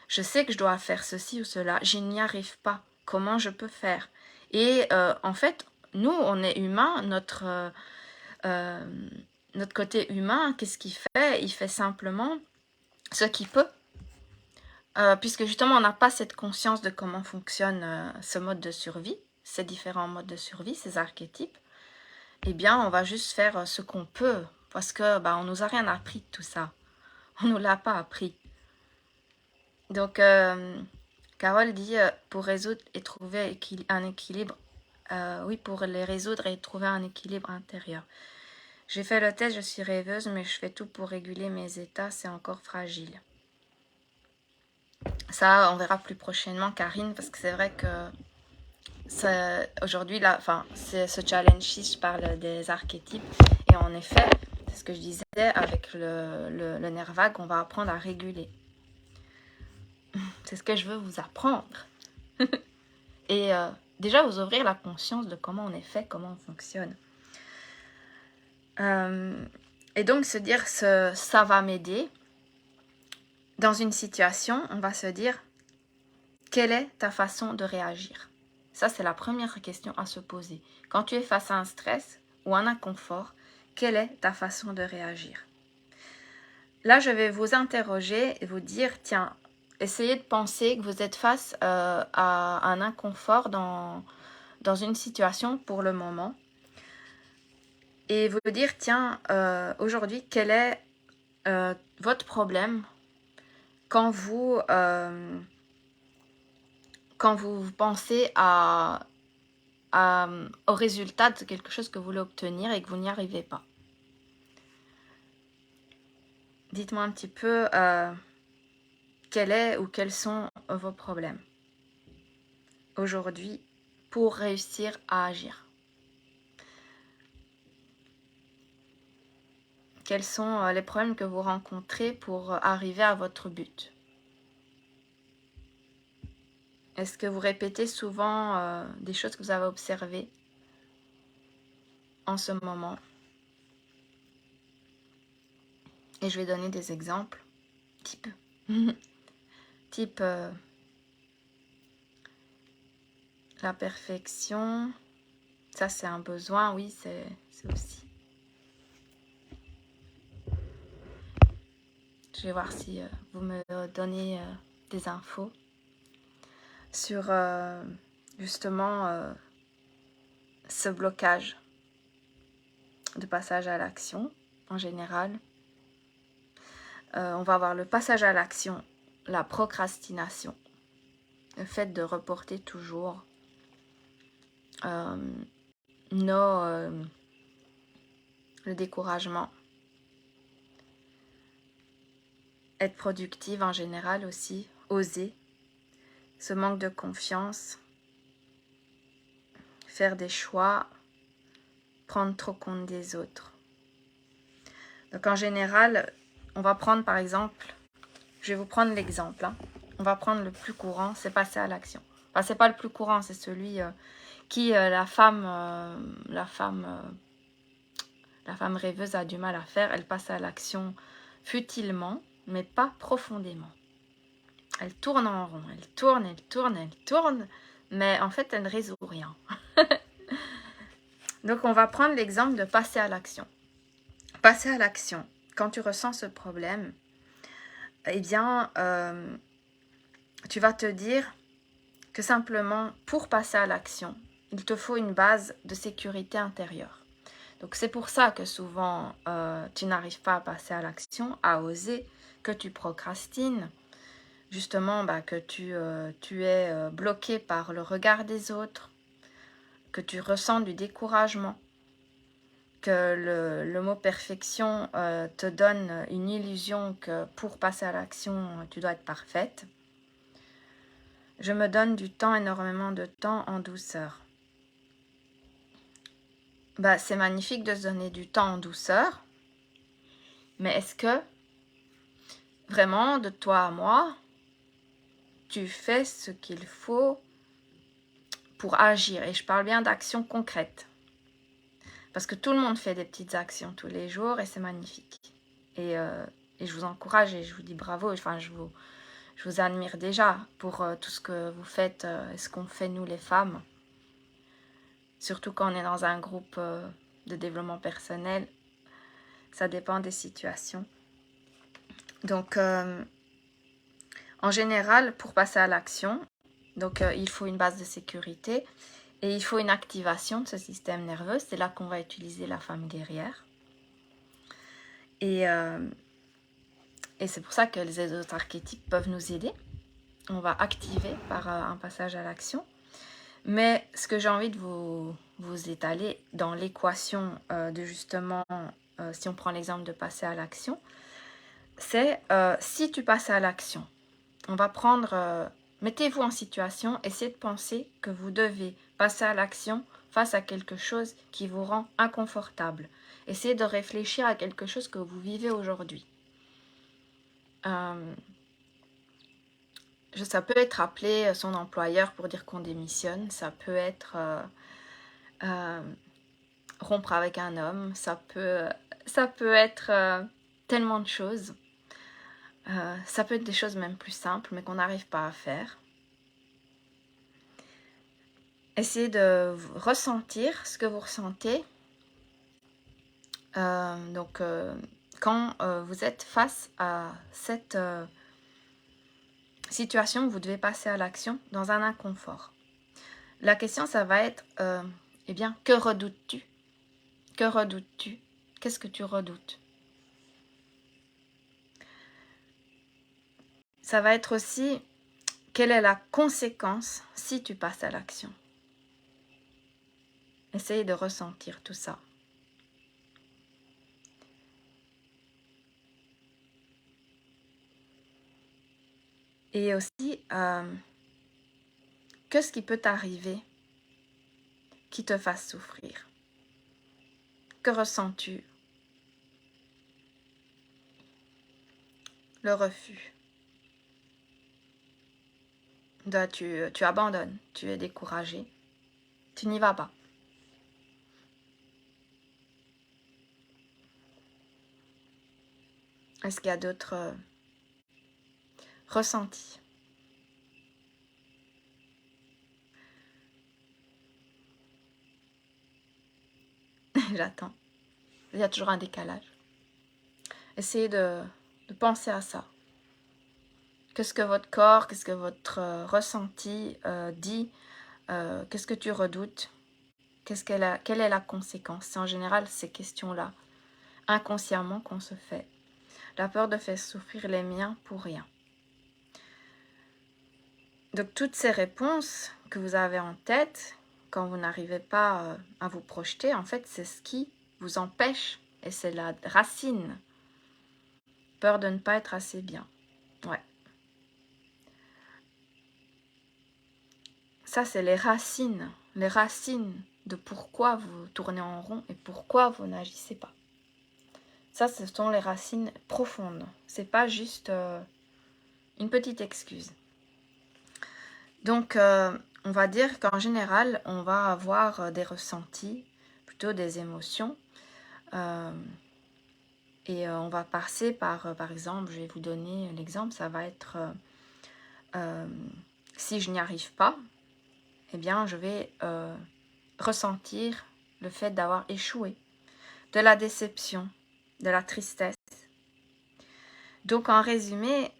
Je sais que je dois faire ceci ou cela. Je n'y arrive pas. Comment je peux faire? Et en fait, nous, on est humains. Notre côté humain, qu'est-ce qu'il fait? Il fait simplement ce qu'il peut. Puisque justement on n'a pas cette conscience de comment fonctionne ce mode de survie, ces différents modes de survie, ces archétypes, eh bien on va juste faire ce qu'on peut, parce que on nous a rien appris de tout ça, on nous l'a pas appris. Donc Carole dit pour résoudre et trouver un équilibre, oui, pour les résoudre et trouver un équilibre intérieur. J'ai fait le test, je suis rêveuse, mais je fais tout pour réguler mes états, c'est encore fragile. Ça, on verra plus prochainement, Karine, parce que c'est vrai que aujourd'hui, c'est ce challenge-ci, je parle des archétypes. Et en effet, c'est ce que je disais, avec le nerf vague, on va apprendre à réguler. C'est ce que je veux vous apprendre. Et déjà, vous ouvrir la conscience de comment on est fait, comment on fonctionne. Et donc, se dire, ça va m'aider. Dans une situation, on va se dire, quelle est ta façon de réagir? Ça, c'est la première question à se poser. Quand tu es face à un stress ou un inconfort, quelle est ta façon de réagir? là, je vais vous interroger et vous dire, tiens, essayez de penser que vous êtes face à un inconfort dans une situation pour le moment. Et vous dire, tiens, aujourd'hui, quel est votre problème quand vous pensez au résultat de quelque chose que vous voulez obtenir et que vous n'y arrivez pas. Dites-moi un petit peu quel est ou quels sont vos problèmes aujourd'hui pour réussir à agir. Quels sont les problèmes que vous rencontrez pour arriver à votre but? Est-ce que vous répétez souvent des choses que vous avez observées en ce moment? Et je vais donner des exemples. Type la perfection. Ça, c'est un besoin, oui, c'est aussi. Je vais voir si vous me donnez des infos sur justement ce blocage de passage à l'action en général. On va avoir le passage à l'action, la procrastination, le fait de reporter toujours le découragement, être productive en général aussi, oser, ce manque de confiance, faire des choix, prendre trop compte des autres. Donc en général, on va prendre par exemple, je vais vous prendre l'exemple, hein. On va prendre le plus courant, c'est passer à l'action. Enfin, c'est pas le plus courant, c'est celui qui la femme rêveuse a du mal à faire. Elle passe à l'action futilement, mais pas profondément. Elle tourne en rond, elle tourne, mais en fait, elle ne résout rien. Donc, on va prendre l'exemple de passer à l'action. Passer à l'action, quand tu ressens ce problème, eh bien, tu vas te dire que simplement, pour passer à l'action, il te faut une base de sécurité intérieure. Donc, c'est pour ça que souvent, tu n'arrives pas à passer à l'action, à oser, que tu procrastines, justement, que tu es bloqué par le regard des autres, que tu ressens du découragement, que le mot perfection te donne une illusion que pour passer à l'action, tu dois être parfaite. Je me donne du temps, énormément de temps en douceur. C'est magnifique de se donner du temps en douceur, mais est-ce que vraiment, de toi à moi, tu fais ce qu'il faut pour agir? Et je parle bien d'actions concrètes. Parce que tout le monde fait des petites actions tous les jours et c'est magnifique. Et je vous encourage et je vous dis bravo. Enfin, je vous admire déjà pour tout ce que vous faites et ce qu'on fait nous les femmes. Surtout quand on est dans un groupe de développement personnel. Ça dépend des situations. Donc, en général, pour passer à l'action, donc il faut une base de sécurité. Et il faut une activation de ce système nerveux. C'est là qu'on va utiliser la femme guerrière. Et c'est pour ça que les autres archétypes peuvent nous aider. On va activer par un passage à l'action. Mais ce que j'ai envie de vous étaler dans l'équation de justement, si on prend l'exemple de passer à l'action, c'est si tu passes à l'action, on va prendre... mettez-vous en situation, essayez de penser que vous devez passer à l'action face à quelque chose qui vous rend inconfortable. Essayez de réfléchir à quelque chose que vous vivez aujourd'hui. Ça peut être appeler son employeur pour dire qu'on démissionne, ça peut être rompre avec un homme, ça peut être tellement de choses. Ça peut être des choses même plus simples, mais qu'on n'arrive pas à faire. Essayez de ressentir ce que vous ressentez. Quand quand vous êtes face à cette situation où vous devez passer à l'action dans un inconfort. La question, ça va être, eh bien, que redoutes-tu? Que redoutes-tu? Qu'est-ce que tu redoutes? Ça va être aussi, quelle est la conséquence si tu passes à l'action? Essayez de ressentir tout ça. Et aussi, qu'est-ce qui peut t'arriver qui te fasse souffrir? Que ressens-tu? Le refus. Tu abandonnes, tu es découragé, tu n'y vas pas. Est-ce qu'il y a d'autres ressentis? J'attends. Il y a toujours un décalage. Essayez de penser à ça. Qu'est-ce que votre corps, qu'est-ce que votre ressenti dit? Qu'est-ce que tu redoutes? Quelle est la conséquence? C'est en général ces questions-là, inconsciemment, qu'on se fait. La peur de faire souffrir les miens pour rien. Donc toutes ces réponses que vous avez en tête, quand vous n'arrivez pas à vous projeter, en fait, c'est ce qui vous empêche, et c'est la racine. Peur de ne pas être assez bien. Ouais. Ça, c'est les racines de pourquoi vous tournez en rond et pourquoi vous n'agissez pas. Ça, ce sont les racines profondes. C'est pas juste une petite excuse. Donc, on va dire qu'en général, on va avoir des ressentis, plutôt des émotions. Et on va passer par exemple, je vais vous donner l'exemple, ça va être si je n'y arrive pas, eh bien je vais ressentir le fait d'avoir échoué, de la déception, de la tristesse. Donc en résumé,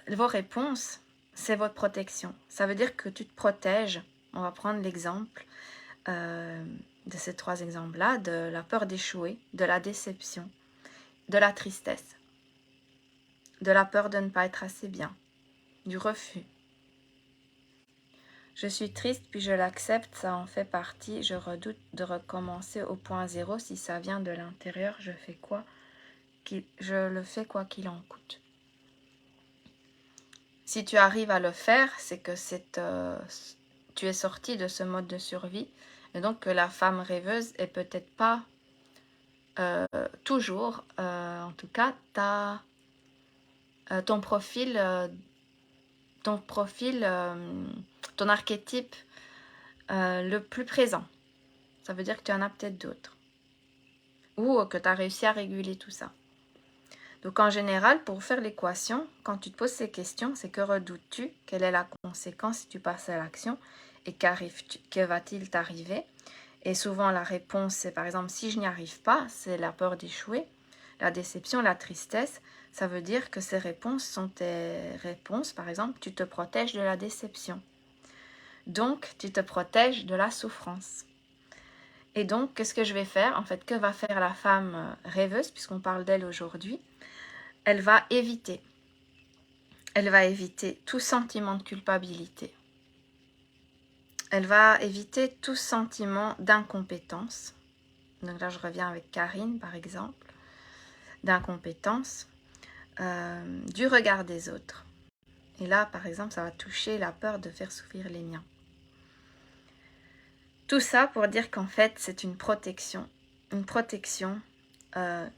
vos réponses, c'est votre protection. Ça veut dire que tu te protèges. On va prendre l'exemple de ces 3 exemples-là, de la peur d'échouer, de la déception, de la tristesse, de la peur de ne pas être assez bien, du refus. Je suis triste, puis je l'accepte, ça en fait partie. Je redoute de recommencer au point zéro. Si ça vient de l'intérieur, je fais quoi? Je le fais quoi qu'il en coûte. Si tu arrives à le faire, c'est que tu es sorti de ce mode de survie. Et donc que la femme rêveuse est peut-être pas toujours, en tout cas, ton profil, ton archétype le plus présent. Ça veut dire que tu en as peut-être d'autres. Ou que tu as réussi à réguler tout ça. Donc en général, pour faire l'équation, quand tu te poses ces questions, c'est que redoutes-tu? Quelle est la conséquence si tu passes à l'action? Et que va-t-il t'arriver? Et souvent la réponse c'est par exemple si je n'y arrive pas, c'est la peur d'échouer, la déception, la tristesse. Ça veut dire que ces réponses sont tes réponses. Par exemple, tu te protèges de la déception. Donc, tu te protèges de la souffrance. Et donc, qu'est-ce que je vais faire? En fait, que va faire la femme rêveuse, puisqu'on parle d'elle aujourd'hui? Elle va éviter tout sentiment de culpabilité. Elle va éviter tout sentiment d'incompétence. Donc là, je reviens avec Karine, par exemple. D'incompétence, du regard des autres. Et là, par exemple, ça va toucher la peur de faire souffrir les miens. Tout ça pour dire qu'en fait, c'est une protection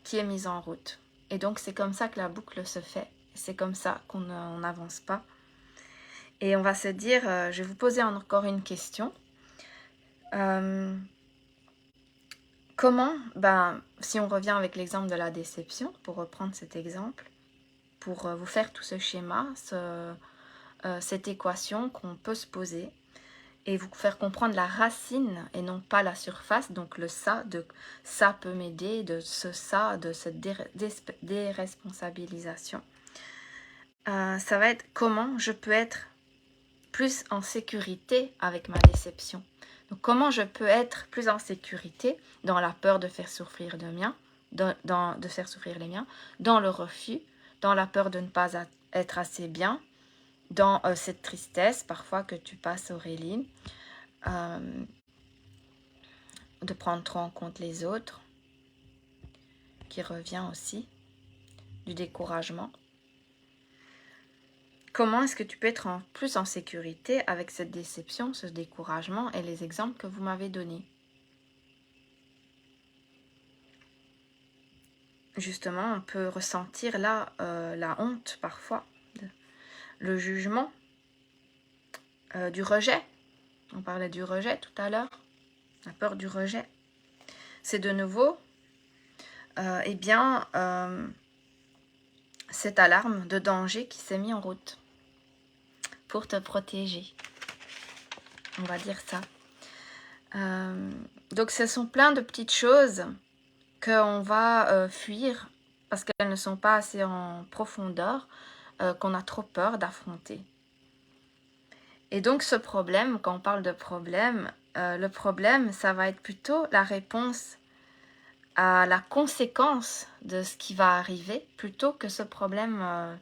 qui est mise en route. Et donc, c'est comme ça que la boucle se fait. C'est comme ça qu'on n'avance pas. Et on va se dire, je vais vous poser encore une question. Comment, si on revient avec l'exemple de la déception, pour reprendre cet exemple, pour vous faire tout ce schéma, cette équation qu'on peut se poser, et vous faire comprendre la racine et non pas la surface, donc le ça, de ça peut m'aider, de ce ça, de cette déresponsabilisation. Ça va être comment je peux être plus en sécurité avec ma déception. Donc comment je peux être plus en sécurité dans la peur de faire souffrir de faire souffrir les miens, dans le refus, dans la peur de ne pas être assez bien, dans cette tristesse parfois que tu passes, Aurélie, de prendre trop en compte les autres, qui revient aussi, du découragement. Comment est-ce que tu peux être plus en sécurité avec cette déception, ce découragement et les exemples que vous m'avez donnés? Justement, on peut ressentir là la honte parfois, le jugement, du rejet. On parlait du rejet tout à l'heure, la peur du rejet. C'est de nouveau, cette alarme de danger qui s'est mise en route pour te protéger. On va dire ça. Donc ce sont plein de petites choses qu'on va fuir parce qu'elles ne sont pas assez en profondeur, qu'on a trop peur d'affronter. Et donc ce problème, quand on parle de problème, le problème, ça va être plutôt la réponse à la conséquence de ce qui va arriver, plutôt que ce problème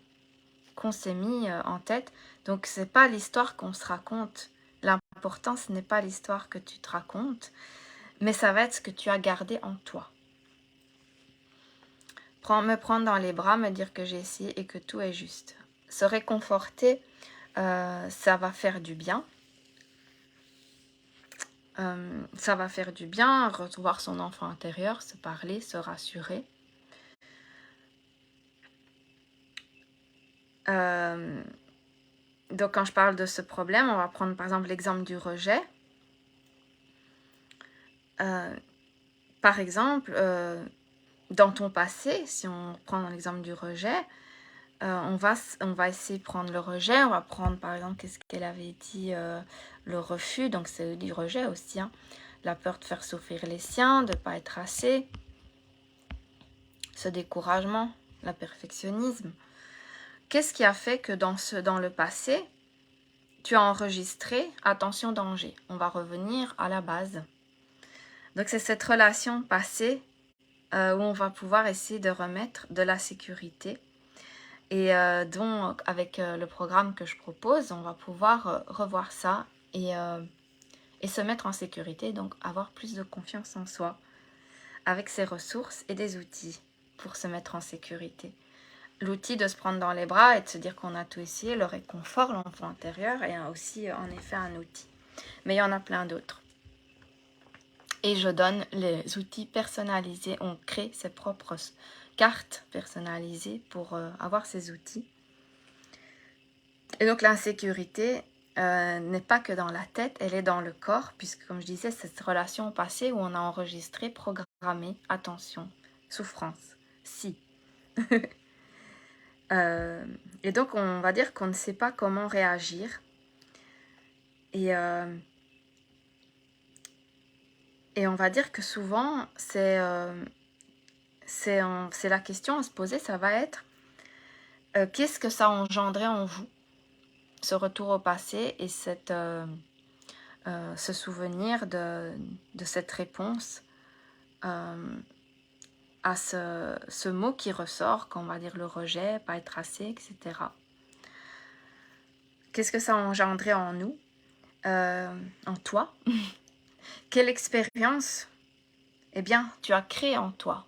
qu'on s'est mis en tête. Donc c'est pas l'histoire qu'on se raconte. L'important, ce n'est pas l'histoire que tu te racontes, mais ça va être ce que tu as gardé en toi. Me prendre dans les bras, me dire que j'ai essayé et que tout est juste. Se réconforter, ça va faire du bien. Ça va faire du bien, retrouver son enfant intérieur, se parler, se rassurer. Donc quand je parle de ce problème, on va prendre par exemple l'exemple du rejet. Par exemple, dans ton passé, si on prend l'exemple du rejet, on va essayer de prendre le rejet, on va prendre par exemple, qu'est-ce qu'elle avait dit, le refus, donc c'est du rejet aussi, hein, la peur de faire souffrir les siens, de ne pas être assez, ce découragement, le perfectionnisme. Qu'est-ce qui a fait que dans le passé, tu as enregistré « Attention, danger ». On va revenir à la base. Donc c'est cette relation passée où on va pouvoir essayer de remettre de la sécurité. Et donc avec le programme que je propose, on va pouvoir revoir ça et se mettre en sécurité, donc avoir plus de confiance en soi avec ses ressources et des outils pour se mettre en sécurité. L'outil de se prendre dans les bras et de se dire qu'on a tout essayé, le réconfort, l'enfant intérieur est aussi en effet un outil. Mais il y en a plein d'autres. Et je donne les outils personnalisés. On crée ses propres cartes personnalisées pour avoir ces outils. Et donc l'insécurité n'est pas que dans la tête, elle est dans le corps, puisque comme je disais, cette relation au passé où on a enregistré, programmé, attention, souffrance, si. Et donc on va dire qu'on ne sait pas comment réagir. Et on va dire que souvent, c'est la question à se poser, ça va être qu'est-ce que ça a engendré en vous, ce retour au passé et ce souvenir de cette réponse à ce mot qui ressort, quand on va dire le rejet, pas être assez, etc. Qu'est-ce que ça a engendré en nous, en toi? Quelle expérience, eh bien, tu as créé en toi?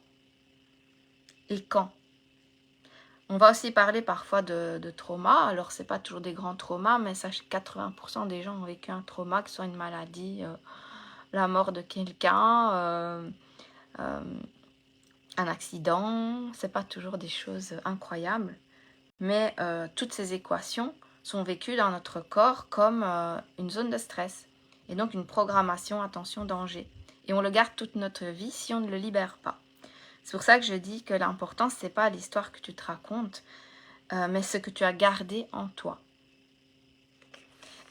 Et quand? On va aussi parler parfois de trauma. Alors, ce n'est pas toujours des grands traumas, mais sachez que 80% des gens ont vécu un trauma, que ce soit une maladie, la mort de quelqu'un, un accident. Ce n'est pas toujours des choses incroyables. Mais toutes ces équations sont vécues dans notre corps comme une zone de stress. Et donc, une programmation, attention, danger. Et on le garde toute notre vie si on ne le libère pas. C'est pour ça que je dis que l'important, ce n'est pas l'histoire que tu te racontes, mais ce que tu as gardé en toi.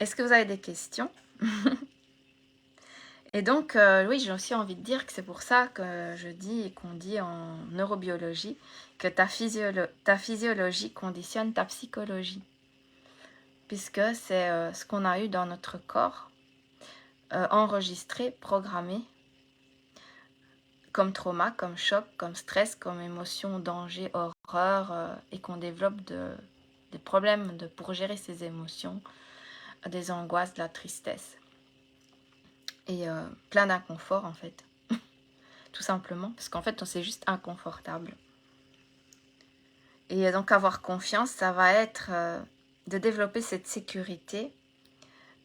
Est-ce que vous avez des questions? Et donc, oui, j'ai aussi envie de dire que c'est pour ça que je dis et qu'on dit en neurobiologie que ta physiologie conditionne ta psychologie. Puisque c'est ce qu'on a eu dans notre corps, enregistré, programmé, comme trauma, comme choc, comme stress, comme émotion, danger, horreur, et qu'on développe des problèmes pour gérer ces émotions, des angoisses, de la tristesse. Et plein d'inconfort en fait. Tout simplement, parce qu'en fait, c'est juste inconfortable. Et donc avoir confiance, ça va être de développer cette sécurité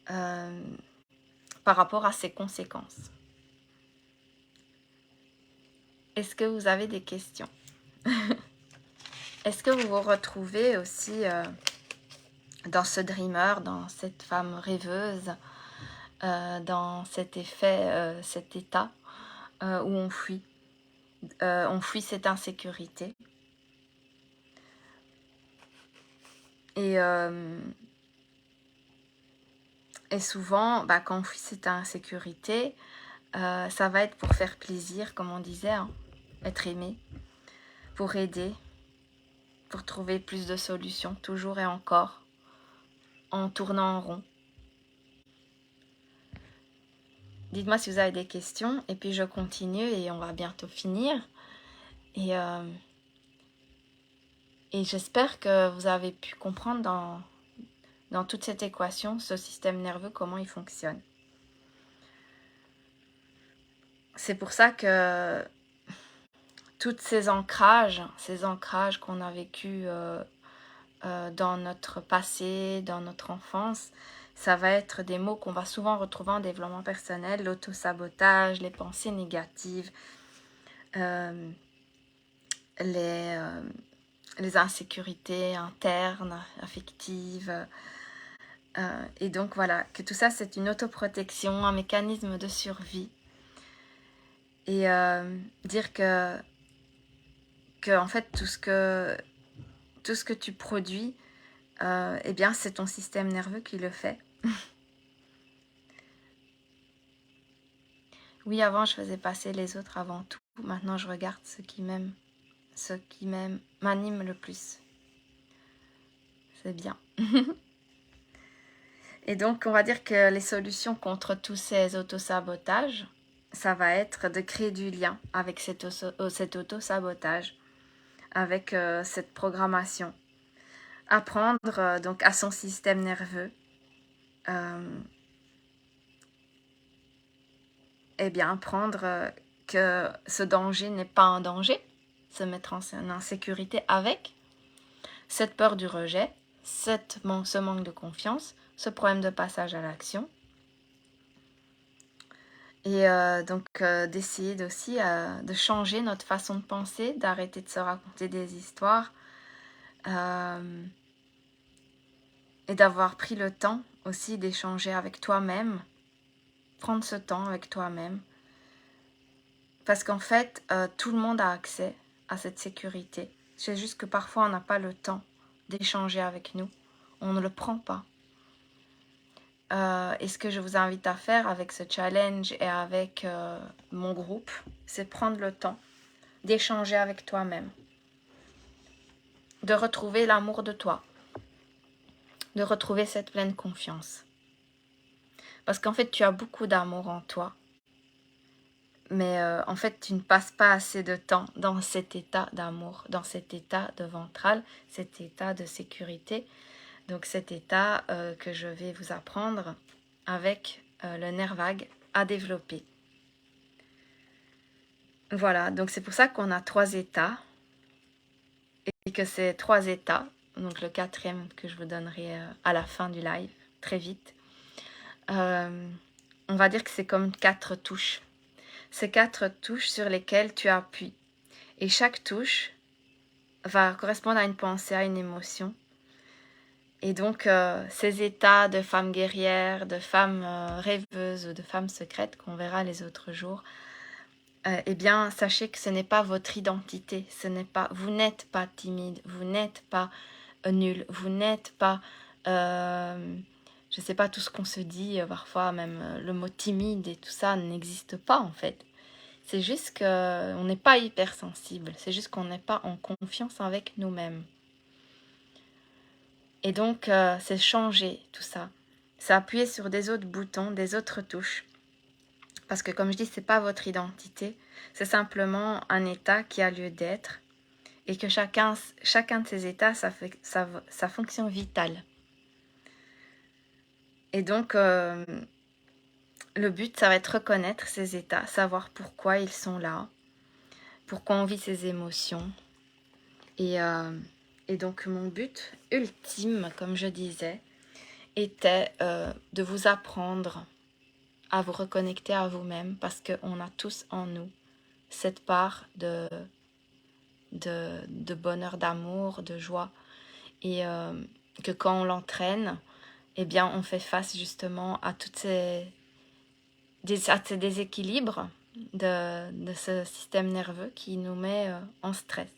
par rapport à ses conséquences. Est-ce que vous avez des questions? Est-ce que vous vous retrouvez aussi dans ce dreamer, dans cette femme rêveuse, dans cet effet, cet état où on fuit cette insécurité? Et souvent, quand on fuit cette insécurité, ça va être pour faire plaisir, comme on disait, hein, être aimé, pour aider, pour trouver plus de solutions, toujours et encore, en tournant en rond. Dites-moi si vous avez des questions, et puis je continue et on va bientôt finir. Et j'espère que vous avez pu comprendre dans toute cette équation, ce système nerveux, comment il fonctionne. C'est pour ça que tous ces ancrages qu'on a vécus dans notre passé, dans notre enfance, ça va être des mots qu'on va souvent retrouver en développement personnel, l'autosabotage, les pensées négatives, les insécurités internes, affectives. Et donc voilà, que tout ça c'est une autoprotection, un mécanisme de survie. Et dire que en fait tout ce que tu produis, eh bien c'est ton système nerveux qui le fait. Oui, avant je faisais passer les autres avant tout. Maintenant je regarde ce qui m'anime le plus. C'est bien. Et donc on va dire que les solutions contre tous ces autosabotages, ça va être de créer du lien avec cet autosabotage, avec cette programmation. Apprendre donc à son système nerveux, eh bien apprendre que ce danger n'est pas un danger, se mettre en insécurité avec cette peur du rejet, ce manque de confiance, ce problème de passage à l'action. Et donc d'essayer aussi de changer notre façon de penser, d'arrêter de se raconter des histoires et d'avoir pris le temps aussi d'échanger avec toi-même, prendre ce temps avec toi-même. Parce qu'en fait, tout le monde a accès à cette sécurité. C'est juste que parfois on n'a pas le temps d'échanger avec nous. On ne le prend pas. Et ce que je vous invite à faire avec ce challenge et avec mon groupe, c'est prendre le temps d'échanger avec toi-même, de retrouver l'amour de toi, de retrouver cette pleine confiance. Parce qu'en fait, tu as beaucoup d'amour en toi, mais en fait, tu ne passes pas assez de temps dans cet état d'amour, dans cet état de ventral, cet état de sécurité. Donc cet état que je vais vous apprendre avec le nerf vague à développer. Voilà, donc c'est pour ça qu'on a 3 états et que ces 3 états, donc le 4e que je vous donnerai à la fin du live, très vite, on va dire que c'est comme 4 touches. Ces 4 touches sur lesquelles tu appuies. Et chaque touche va correspondre à une pensée, à une émotion. Et donc, ces états de femme guerrière, de femme rêveuse, de femme secrète qu'on verra les autres jours, eh bien, sachez que ce n'est pas votre identité. Vous n'êtes pas timide, vous n'êtes pas nul, vous n'êtes pas, je sais pas, tout ce qu'on se dit, parfois même le mot timide et tout ça n'existe pas en fait. C'est juste qu'on n'est pas hypersensible, c'est juste qu'on n'est pas en confiance avec nous-mêmes. Et donc, c'est changer tout ça. C'est appuyer sur des autres boutons, des autres touches. Parce que comme je dis, c'est pas votre identité, c'est simplement un état qui a lieu d'être. Et que chacun de ces états, ça fait sa fonction vitale. Et donc, le but, ça va être reconnaître ces états, savoir pourquoi ils sont là, pourquoi on vit ces émotions. Et donc, mon but ultime, comme je disais, était de vous apprendre à vous reconnecter à vous-même, parce qu'on a tous en nous cette part de bonheur, d'amour, de joie, et que quand on l'entraîne, eh bien, on fait face justement à tous ces déséquilibres de ce système nerveux qui nous met en stress.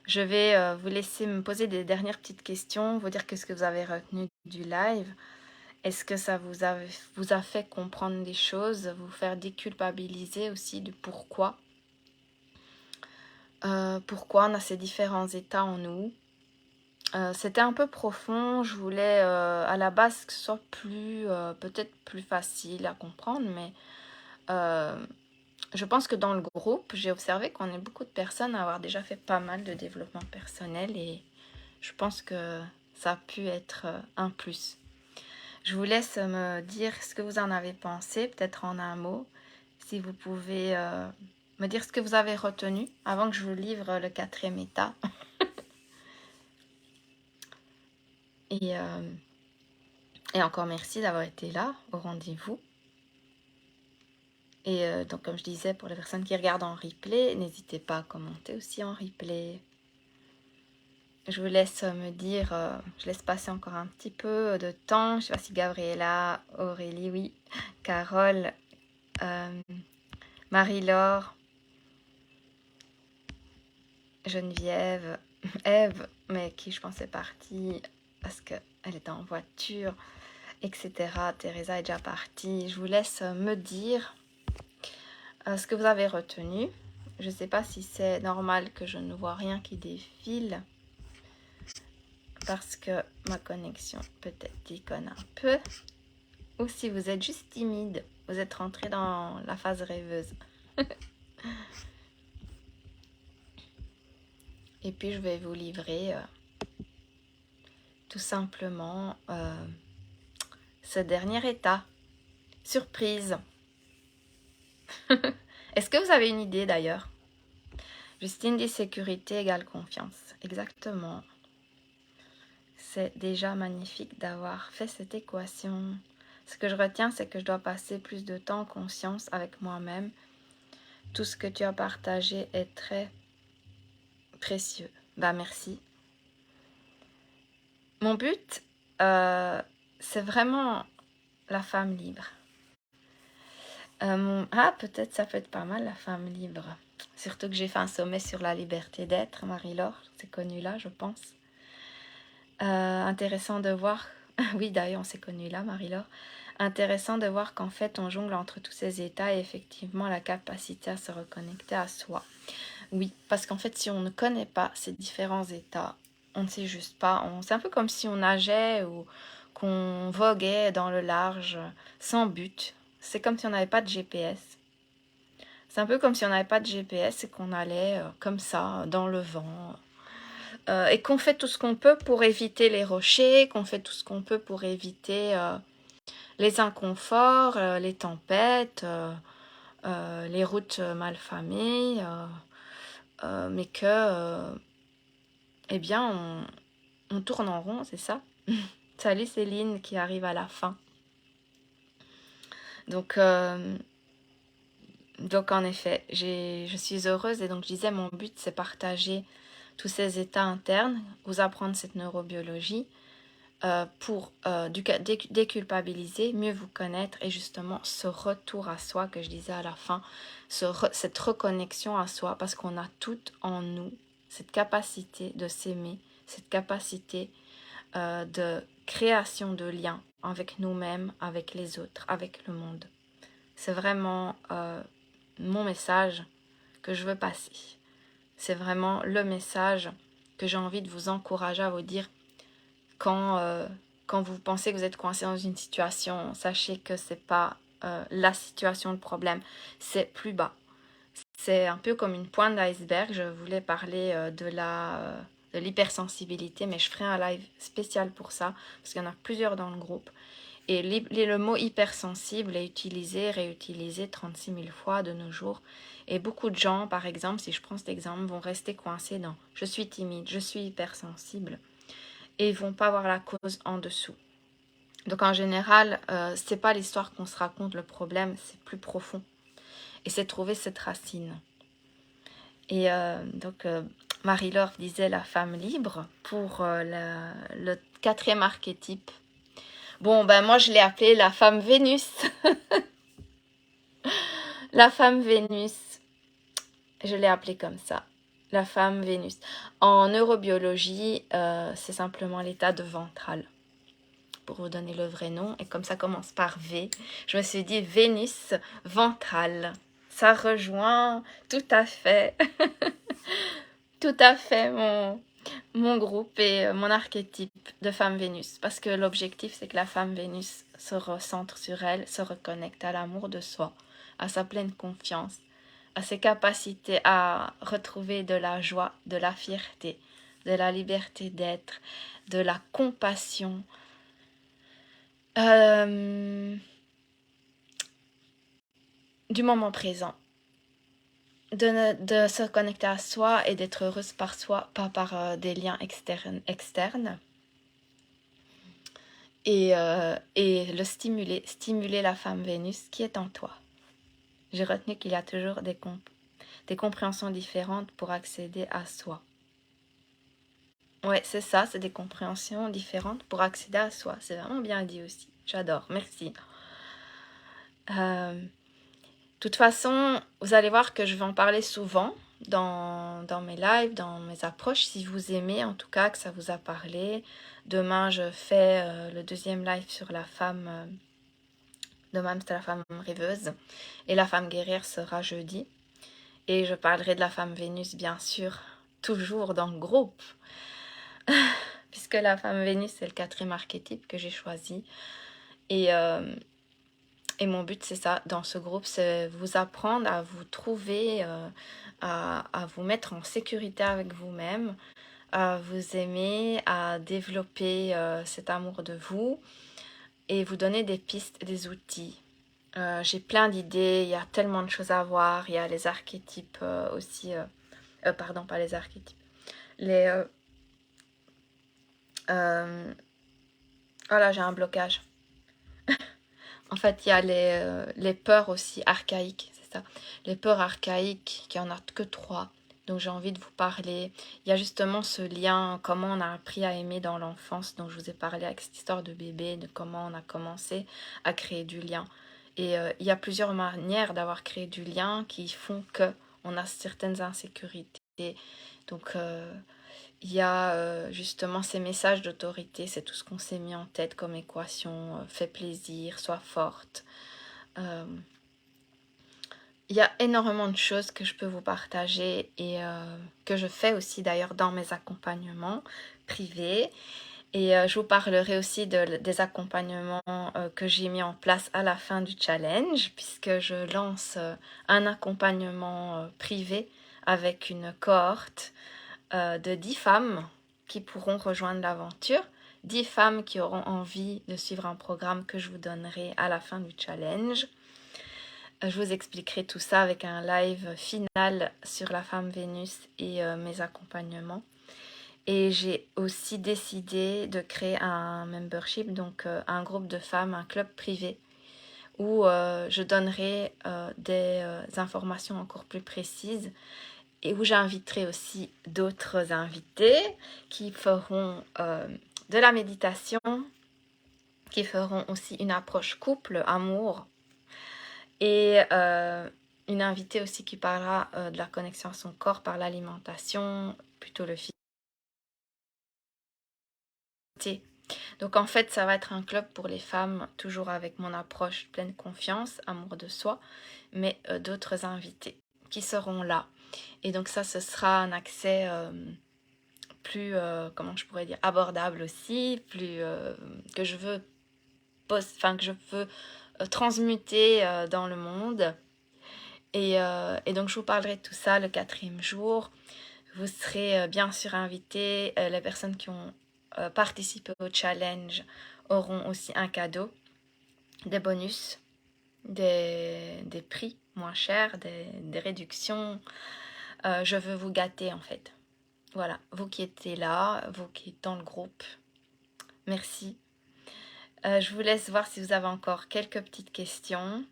Je vais vous laisser me poser des dernières petites questions, vous dire qu'est-ce que vous avez retenu du live. Est-ce que ça vous a fait comprendre des choses, vous faire déculpabiliser aussi du pourquoi on a ces différents états en nous. C'était un peu profond, je voulais à la base que ce soit peut-être plus facile à comprendre, mais je pense que dans le groupe, j'ai observé qu'on est beaucoup de personnes à avoir déjà fait pas mal de développement personnel et je pense que ça a pu être un plus. Je vous laisse me dire ce que vous en avez pensé, peut-être en un mot, si vous pouvez me dire ce que vous avez retenu avant que je vous livre le 4e état. Et encore merci d'avoir été là au rendez-vous. Et donc comme je disais, pour les personnes qui regardent en replay, n'hésitez pas à commenter aussi en replay. Je vous laisse me dire, je laisse passer encore un petit peu de temps. Je ne sais pas si Gabriella, Aurélie, oui, Carole, Marie-Laure, Geneviève, Ève, mais qui je pense est partie parce qu'elle était en voiture, etc. Teresa est déjà partie. Je vous laisse me dire ce que vous avez retenu. Je ne sais pas si c'est normal que je ne vois rien qui défile parce que ma connexion peut-être déconne un peu, ou si vous êtes juste timide, vous êtes rentré dans la phase rêveuse. Et puis je vais vous livrer tout simplement ce dernier état. Surprise. Est-ce que vous avez une idée d'ailleurs? Justine dit sécurité égale confiance. Exactement. C'est déjà magnifique d'avoir fait cette équation. Ce que je retiens, c'est que je dois passer plus de temps en conscience avec moi-même. Tout ce que tu as partagé est très précieux. Bah merci. Mon but, c'est vraiment la femme libre. Peut-être ça peut être pas mal, la femme libre. Surtout que j'ai fait un sommet sur la liberté d'être, Marie-Laure. C'est connu là, je pense. Intéressant de voir... oui, d'ailleurs, on s'est connus là, Marie-Laure. Intéressant de voir qu'en fait, on jongle entre tous ces états et effectivement la capacité à se reconnecter à soi. Oui, parce qu'en fait, si on ne connaît pas ces différents états, on ne sait juste pas. C'est un peu comme si on nageait ou qu'on voguait dans le large sans but. C'est comme si on n'avait pas de GPS. C'est un peu comme si on n'avait pas de GPS et qu'on allait comme ça, dans le vent. Et qu'on fait tout ce qu'on peut pour éviter les rochers, qu'on fait tout ce qu'on peut pour éviter les inconforts, les tempêtes, les routes malfamées, mais que, eh bien, on tourne en rond, c'est ça. Salut Céline qui arrive à la fin. Donc en effet, je suis heureuse et donc je disais mon but c'est partager tous ces états internes, vous apprendre cette neurobiologie pour déculpabiliser, mieux vous connaître et justement ce retour à soi que je disais à la fin, cette reconnexion à soi parce qu'on a tout en nous, cette capacité de s'aimer, cette capacité de création de liens avec nous-mêmes, avec les autres, avec le monde. C'est vraiment mon message que je veux passer. C'est vraiment le message que j'ai envie de vous encourager à vous dire quand vous pensez que vous êtes coincé dans une situation, sachez que c'est pas la situation, le problème, c'est plus bas. C'est un peu comme une pointe d'iceberg. Je voulais parler de l'hypersensibilité, mais je ferai un live spécial pour ça, parce qu'il y en a plusieurs dans le groupe. Et le mot hypersensible est utilisé, réutilisé 36 000 fois de nos jours. Et beaucoup de gens, par exemple, si je prends cet exemple, vont rester coincés dans « je suis timide, je suis hypersensible » et ils ne vont pas voir la cause en dessous. Donc en général, c'est pas l'histoire qu'on se raconte le problème, c'est plus profond. Et c'est trouver cette racine. Et donc Marie-Laure disait la femme libre pour le 4e archétype. Bon, ben moi je l'ai appelée la femme Vénus. La femme Vénus. Je l'ai appelée comme ça. La femme Vénus. En neurobiologie, c'est simplement l'état de ventral. Pour vous donner le vrai nom. Et comme ça commence par V, je me suis dit Vénus ventrale. Ça rejoint tout à fait, tout à fait mon groupe et mon archétype de femme Vénus. Parce que l'objectif, c'est que la femme Vénus se recentre sur elle, se reconnecte à l'amour de soi, à sa pleine confiance, à ses capacités à retrouver de la joie, de la fierté, de la liberté d'être, de la compassion, du moment présent, de se connecter à soi et d'être heureuse par soi, pas par des liens externes. Et le stimuler la femme Vénus qui est en toi. J'ai retenu qu'il y a toujours des compréhensions différentes pour accéder à soi. Ouais, c'est ça, c'est des compréhensions différentes pour accéder à soi. C'est vraiment bien dit aussi. J'adore, merci. De toute façon, vous allez voir que je vais en parler souvent dans mes lives, dans mes approches. Si vous aimez, en tout cas, que ça vous a parlé. Demain, je fais le 2e live sur la femme. Demain, c'est la femme rêveuse. Et la femme guerrière sera jeudi. Et je parlerai de la femme Vénus, bien sûr, toujours dans le groupe. Puisque la femme Vénus, c'est le 4e archétype que j'ai choisi. Et mon but, c'est ça, dans ce groupe, c'est vous apprendre à vous trouver, à vous mettre en sécurité avec vous-même, à vous aimer, à développer cet amour de vous et vous donner des pistes, des outils. J'ai plein d'idées, il y a tellement de choses à voir, il y a les archétypes aussi, pardon, pas les archétypes, les... oh là, j'ai un blocage. En fait, il y a les peurs aussi archaïques, c'est ça. Les peurs archaïques, qui en a que 3. Donc j'ai envie de vous parler. Il y a justement ce lien, comment on a appris à aimer dans l'enfance, dont je vous ai parlé avec cette histoire de bébé, de comment on a commencé à créer du lien. Et il y a plusieurs manières d'avoir créé du lien qui font qu'on a certaines insécurités. Donc il y a justement ces messages d'autorité, c'est tout ce qu'on s'est mis en tête comme équation, fais plaisir, sois forte. Il y a énormément de choses que je peux vous partager et que je fais aussi d'ailleurs dans mes accompagnements privés. Et je vous parlerai aussi des accompagnements que j'ai mis en place à la fin du challenge, puisque je lance un accompagnement privé avec une cohorte de 10 femmes qui pourront rejoindre l'aventure, 10 femmes qui auront envie de suivre un programme que je vous donnerai à la fin du challenge. Je vous expliquerai tout ça avec un live final sur la femme Vénus et mes accompagnements. Et j'ai aussi décidé de créer un membership, donc un groupe de femmes, un club privé, où je donnerai des informations encore plus précises et où j'inviterai aussi d'autres invités qui feront de la méditation, qui feront aussi une approche couple, amour, et une invitée aussi qui parlera de la connexion à son corps par l'alimentation, plutôt le physique. Donc en fait, ça va être un club pour les femmes, toujours avec mon approche pleine confiance, amour de soi, mais d'autres invités qui seront là. Et donc ça, ce sera un accès plus, comment je pourrais dire, abordable aussi, plus que je veux, transmuter dans le monde. Et donc je vous parlerai de tout ça le 4e jour. Vous serez bien sûr invités. Les personnes qui ont participé au challenge auront aussi un cadeau, des bonus, des prix moins chers, des réductions. Je veux vous gâter en fait. Voilà, vous qui étiez là, vous qui êtes dans le groupe, merci. Je vous laisse voir si vous avez encore quelques petites questions.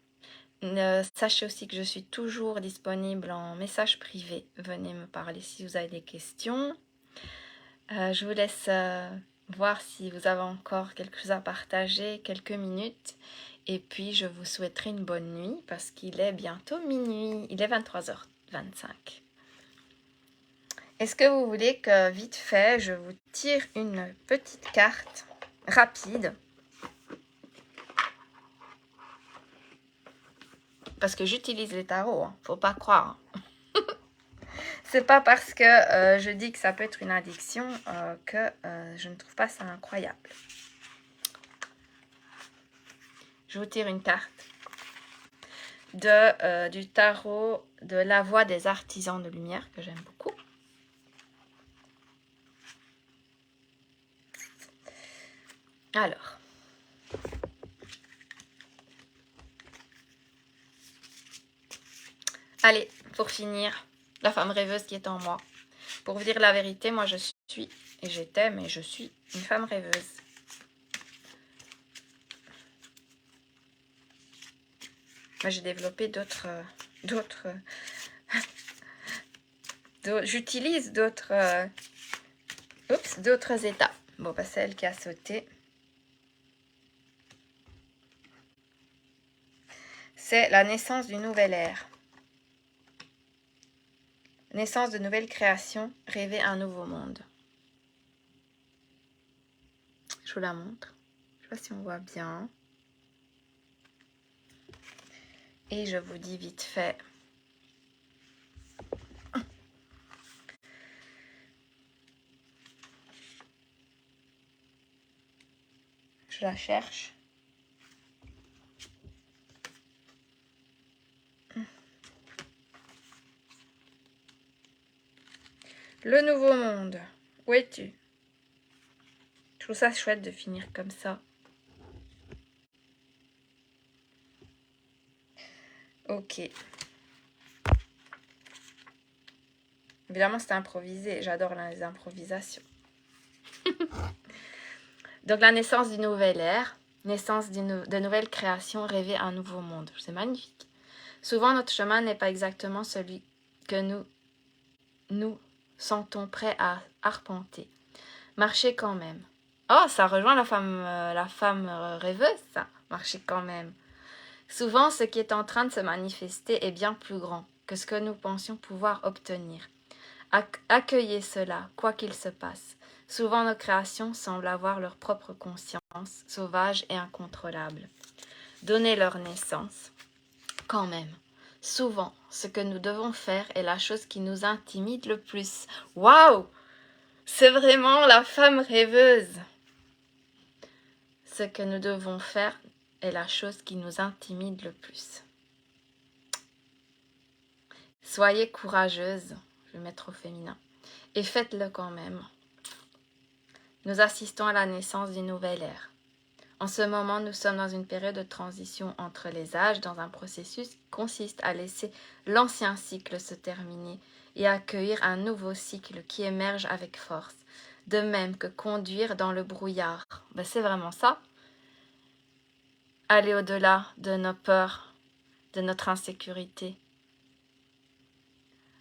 Sachez aussi que je suis toujours disponible en message privé. Venez me parler si vous avez des questions. Je vous laisse voir si vous avez encore quelque chose à partager, quelques minutes. Et puis, je vous souhaiterai une bonne nuit parce qu'il est bientôt minuit. Il est 23h25. Est-ce que vous voulez que, vite fait, je vous tire une petite carte rapide? Parce que j'utilise les tarots, hein, faut pas croire. C'est pas parce que je dis que ça peut être une addiction que je ne trouve pas ça incroyable. Je vous tire une carte du tarot de la voix des artisans de lumière que j'aime beaucoup. Alors, allez, pour finir, la femme rêveuse qui est en moi. Pour vous dire la vérité, moi je suis, et j'étais, mais je suis une femme rêveuse. J'ai développé j'utilise d'autres états. Bon, bah, c'est elle qui a sauté. C'est la naissance d'une nouvelle ère. Naissance de nouvelles créations, rêver un nouveau monde. Je vous la montre. Je ne sais pas si on voit bien. Et je vous dis vite fait. Je la cherche. Le nouveau monde. Où es-tu? Je trouve ça chouette de finir comme ça. Ok. Évidemment, c'était improvisé. J'adore les improvisations. Donc, la naissance d'une nouvelle ère. Naissance de nouvelles créations. Rêver un nouveau monde. C'est magnifique. Souvent, notre chemin n'est pas exactement celui que nous sentons prêts à arpenter. Marcher quand même. Oh, ça rejoint la femme rêveuse, ça. Marcher quand même. Souvent, ce qui est en train de se manifester est bien plus grand que ce que nous pensions pouvoir obtenir. Accueillez cela, quoi qu'il se passe. Souvent, nos créations semblent avoir leur propre conscience, sauvage et incontrôlable. Donnez leur naissance. Quand même. Souvent, ce que nous devons faire est la chose qui nous intimide le plus. Waouh! C'est vraiment la femme rêveuse. Ce que nous devons faire est la chose qui nous intimide le plus. Soyez courageuse, je vais mettre au féminin, et faites-le quand même. Nous assistons à la naissance d'une nouvelle ère. En ce moment, nous sommes dans une période de transition entre les âges, dans un processus qui consiste à laisser l'ancien cycle se terminer et à accueillir un nouveau cycle qui émerge avec force. De même que conduire dans le brouillard. Ben, c'est vraiment ça. Aller au-delà de nos peurs, de notre insécurité.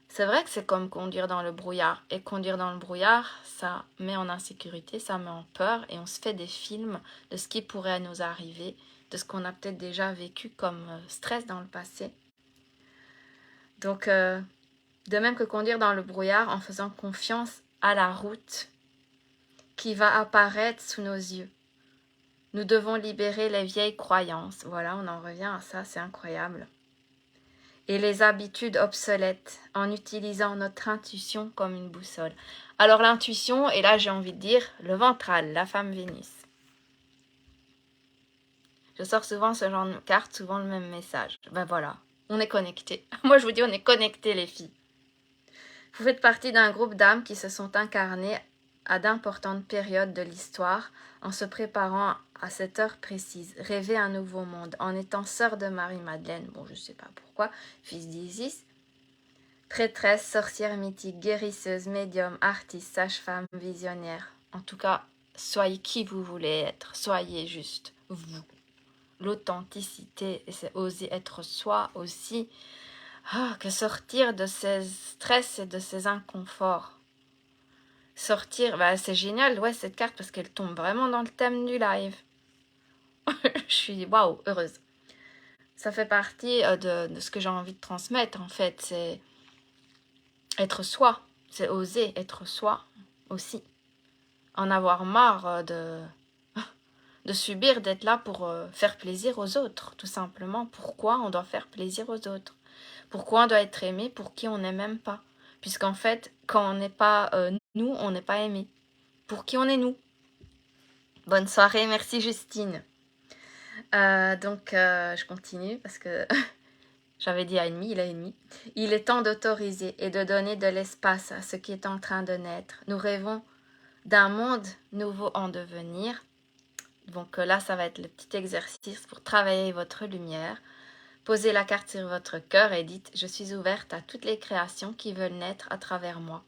C'est vrai que c'est comme conduire dans le brouillard. Et conduire dans le brouillard, ça met en insécurité, ça met en peur. Et on se fait des films de ce qui pourrait nous arriver, de ce qu'on a peut-être déjà vécu comme stress dans le passé. Donc, de même que conduire dans le brouillard en faisant confiance à la route qui va apparaître sous nos yeux. Nous devons libérer les vieilles croyances. Voilà, on en revient à ça, c'est incroyable. Et les habitudes obsolètes en utilisant notre intuition comme une boussole. Alors l'intuition, et là j'ai envie de dire, le ventral, la femme Vénus. Je sors souvent ce genre de carte, souvent le même message. Ben voilà, on est connectés. Moi je vous dis, on est connectés les filles. Vous faites partie d'un groupe d'âmes qui se sont incarnées à d'importantes périodes de l'histoire en se préparant à cette heure précise, rêver un nouveau monde, en étant sœur de Marie-Madeleine, bon je sais pas pourquoi, fils d'Isis, prêtresse, sorcière mythique, guérisseuse, médium, artiste, sage-femme, visionnaire. En tout cas, soyez qui vous voulez être, soyez juste vous. L'authenticité, c'est oser être soi aussi. Ah, que sortir de ces stress et de ces inconforts. Sortir, bah c'est génial, ouais, cette carte, parce qu'elle tombe vraiment dans le thème du live. Je suis, waouh, heureuse. Ça fait partie de ce que j'ai envie de transmettre, en fait. C'est être soi. C'est oser être soi aussi. En avoir marre de subir, d'être là pour faire plaisir aux autres, tout simplement. Pourquoi on doit faire plaisir aux autres? Pourquoi on doit être aimé pour qui on n'est même pas? Puisqu'en fait, quand on n'est pas nous, on n'est pas aimé. Pour qui on est nous? Bonne soirée, merci Justine. Je continue parce que j'avais dit à ennemi, il a ennemi. Il est temps d'autoriser et de donner de l'espace à ce qui est en train de naître. Nous rêvons d'un monde nouveau en devenir. Donc là, ça va être le petit exercice pour travailler votre lumière. Posez la carte sur votre cœur et dites « Je suis ouverte à toutes les créations qui veulent naître à travers moi. »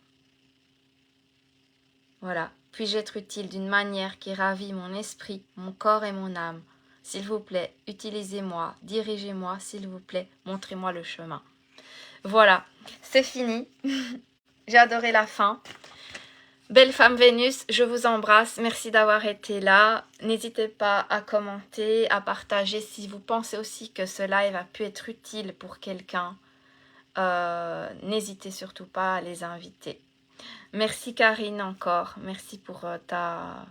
Voilà. Puis-je être utile d'une manière qui ravit mon esprit, mon corps et mon âme? S'il vous plaît, utilisez-moi, dirigez-moi, s'il vous plaît, montrez-moi le chemin. Voilà, c'est fini. J'ai adoré la fin. Belle femme Vénus, je vous embrasse. Merci d'avoir été là. N'hésitez pas à commenter, à partager si vous pensez aussi que ce live a pu être utile pour quelqu'un. N'hésitez surtout pas à les inviter. Merci Karine encore. Merci pour ta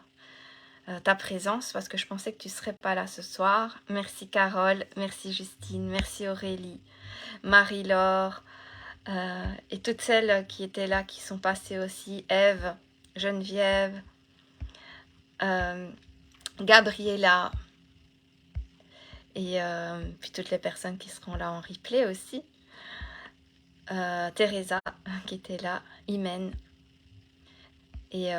présence parce que je pensais que tu ne serais pas là ce soir. Merci Carole, merci Justine, merci Aurélie, Marie-Laure et toutes celles qui étaient là, qui sont passées aussi, Ève, Geneviève, Gabriella et puis toutes les personnes qui seront là en replay aussi. Teresa qui était là, Imen et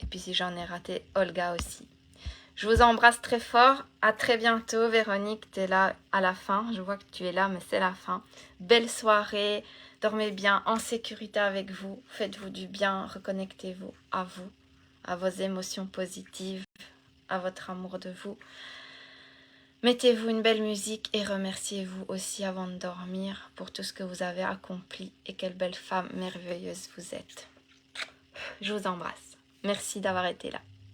puis si j'en ai raté, Olga aussi. Je vous embrasse très fort. À très bientôt. Véronique, tu es là à la fin. Je vois que tu es là, mais c'est la fin. Belle soirée. Dormez bien en sécurité avec vous. Faites-vous du bien. Reconnectez-vous, à vos émotions positives, à votre amour de vous. Mettez-vous une belle musique et remerciez-vous aussi avant de dormir pour tout ce que vous avez accompli et quelle belle femme merveilleuse vous êtes. Je vous embrasse. Merci d'avoir été là.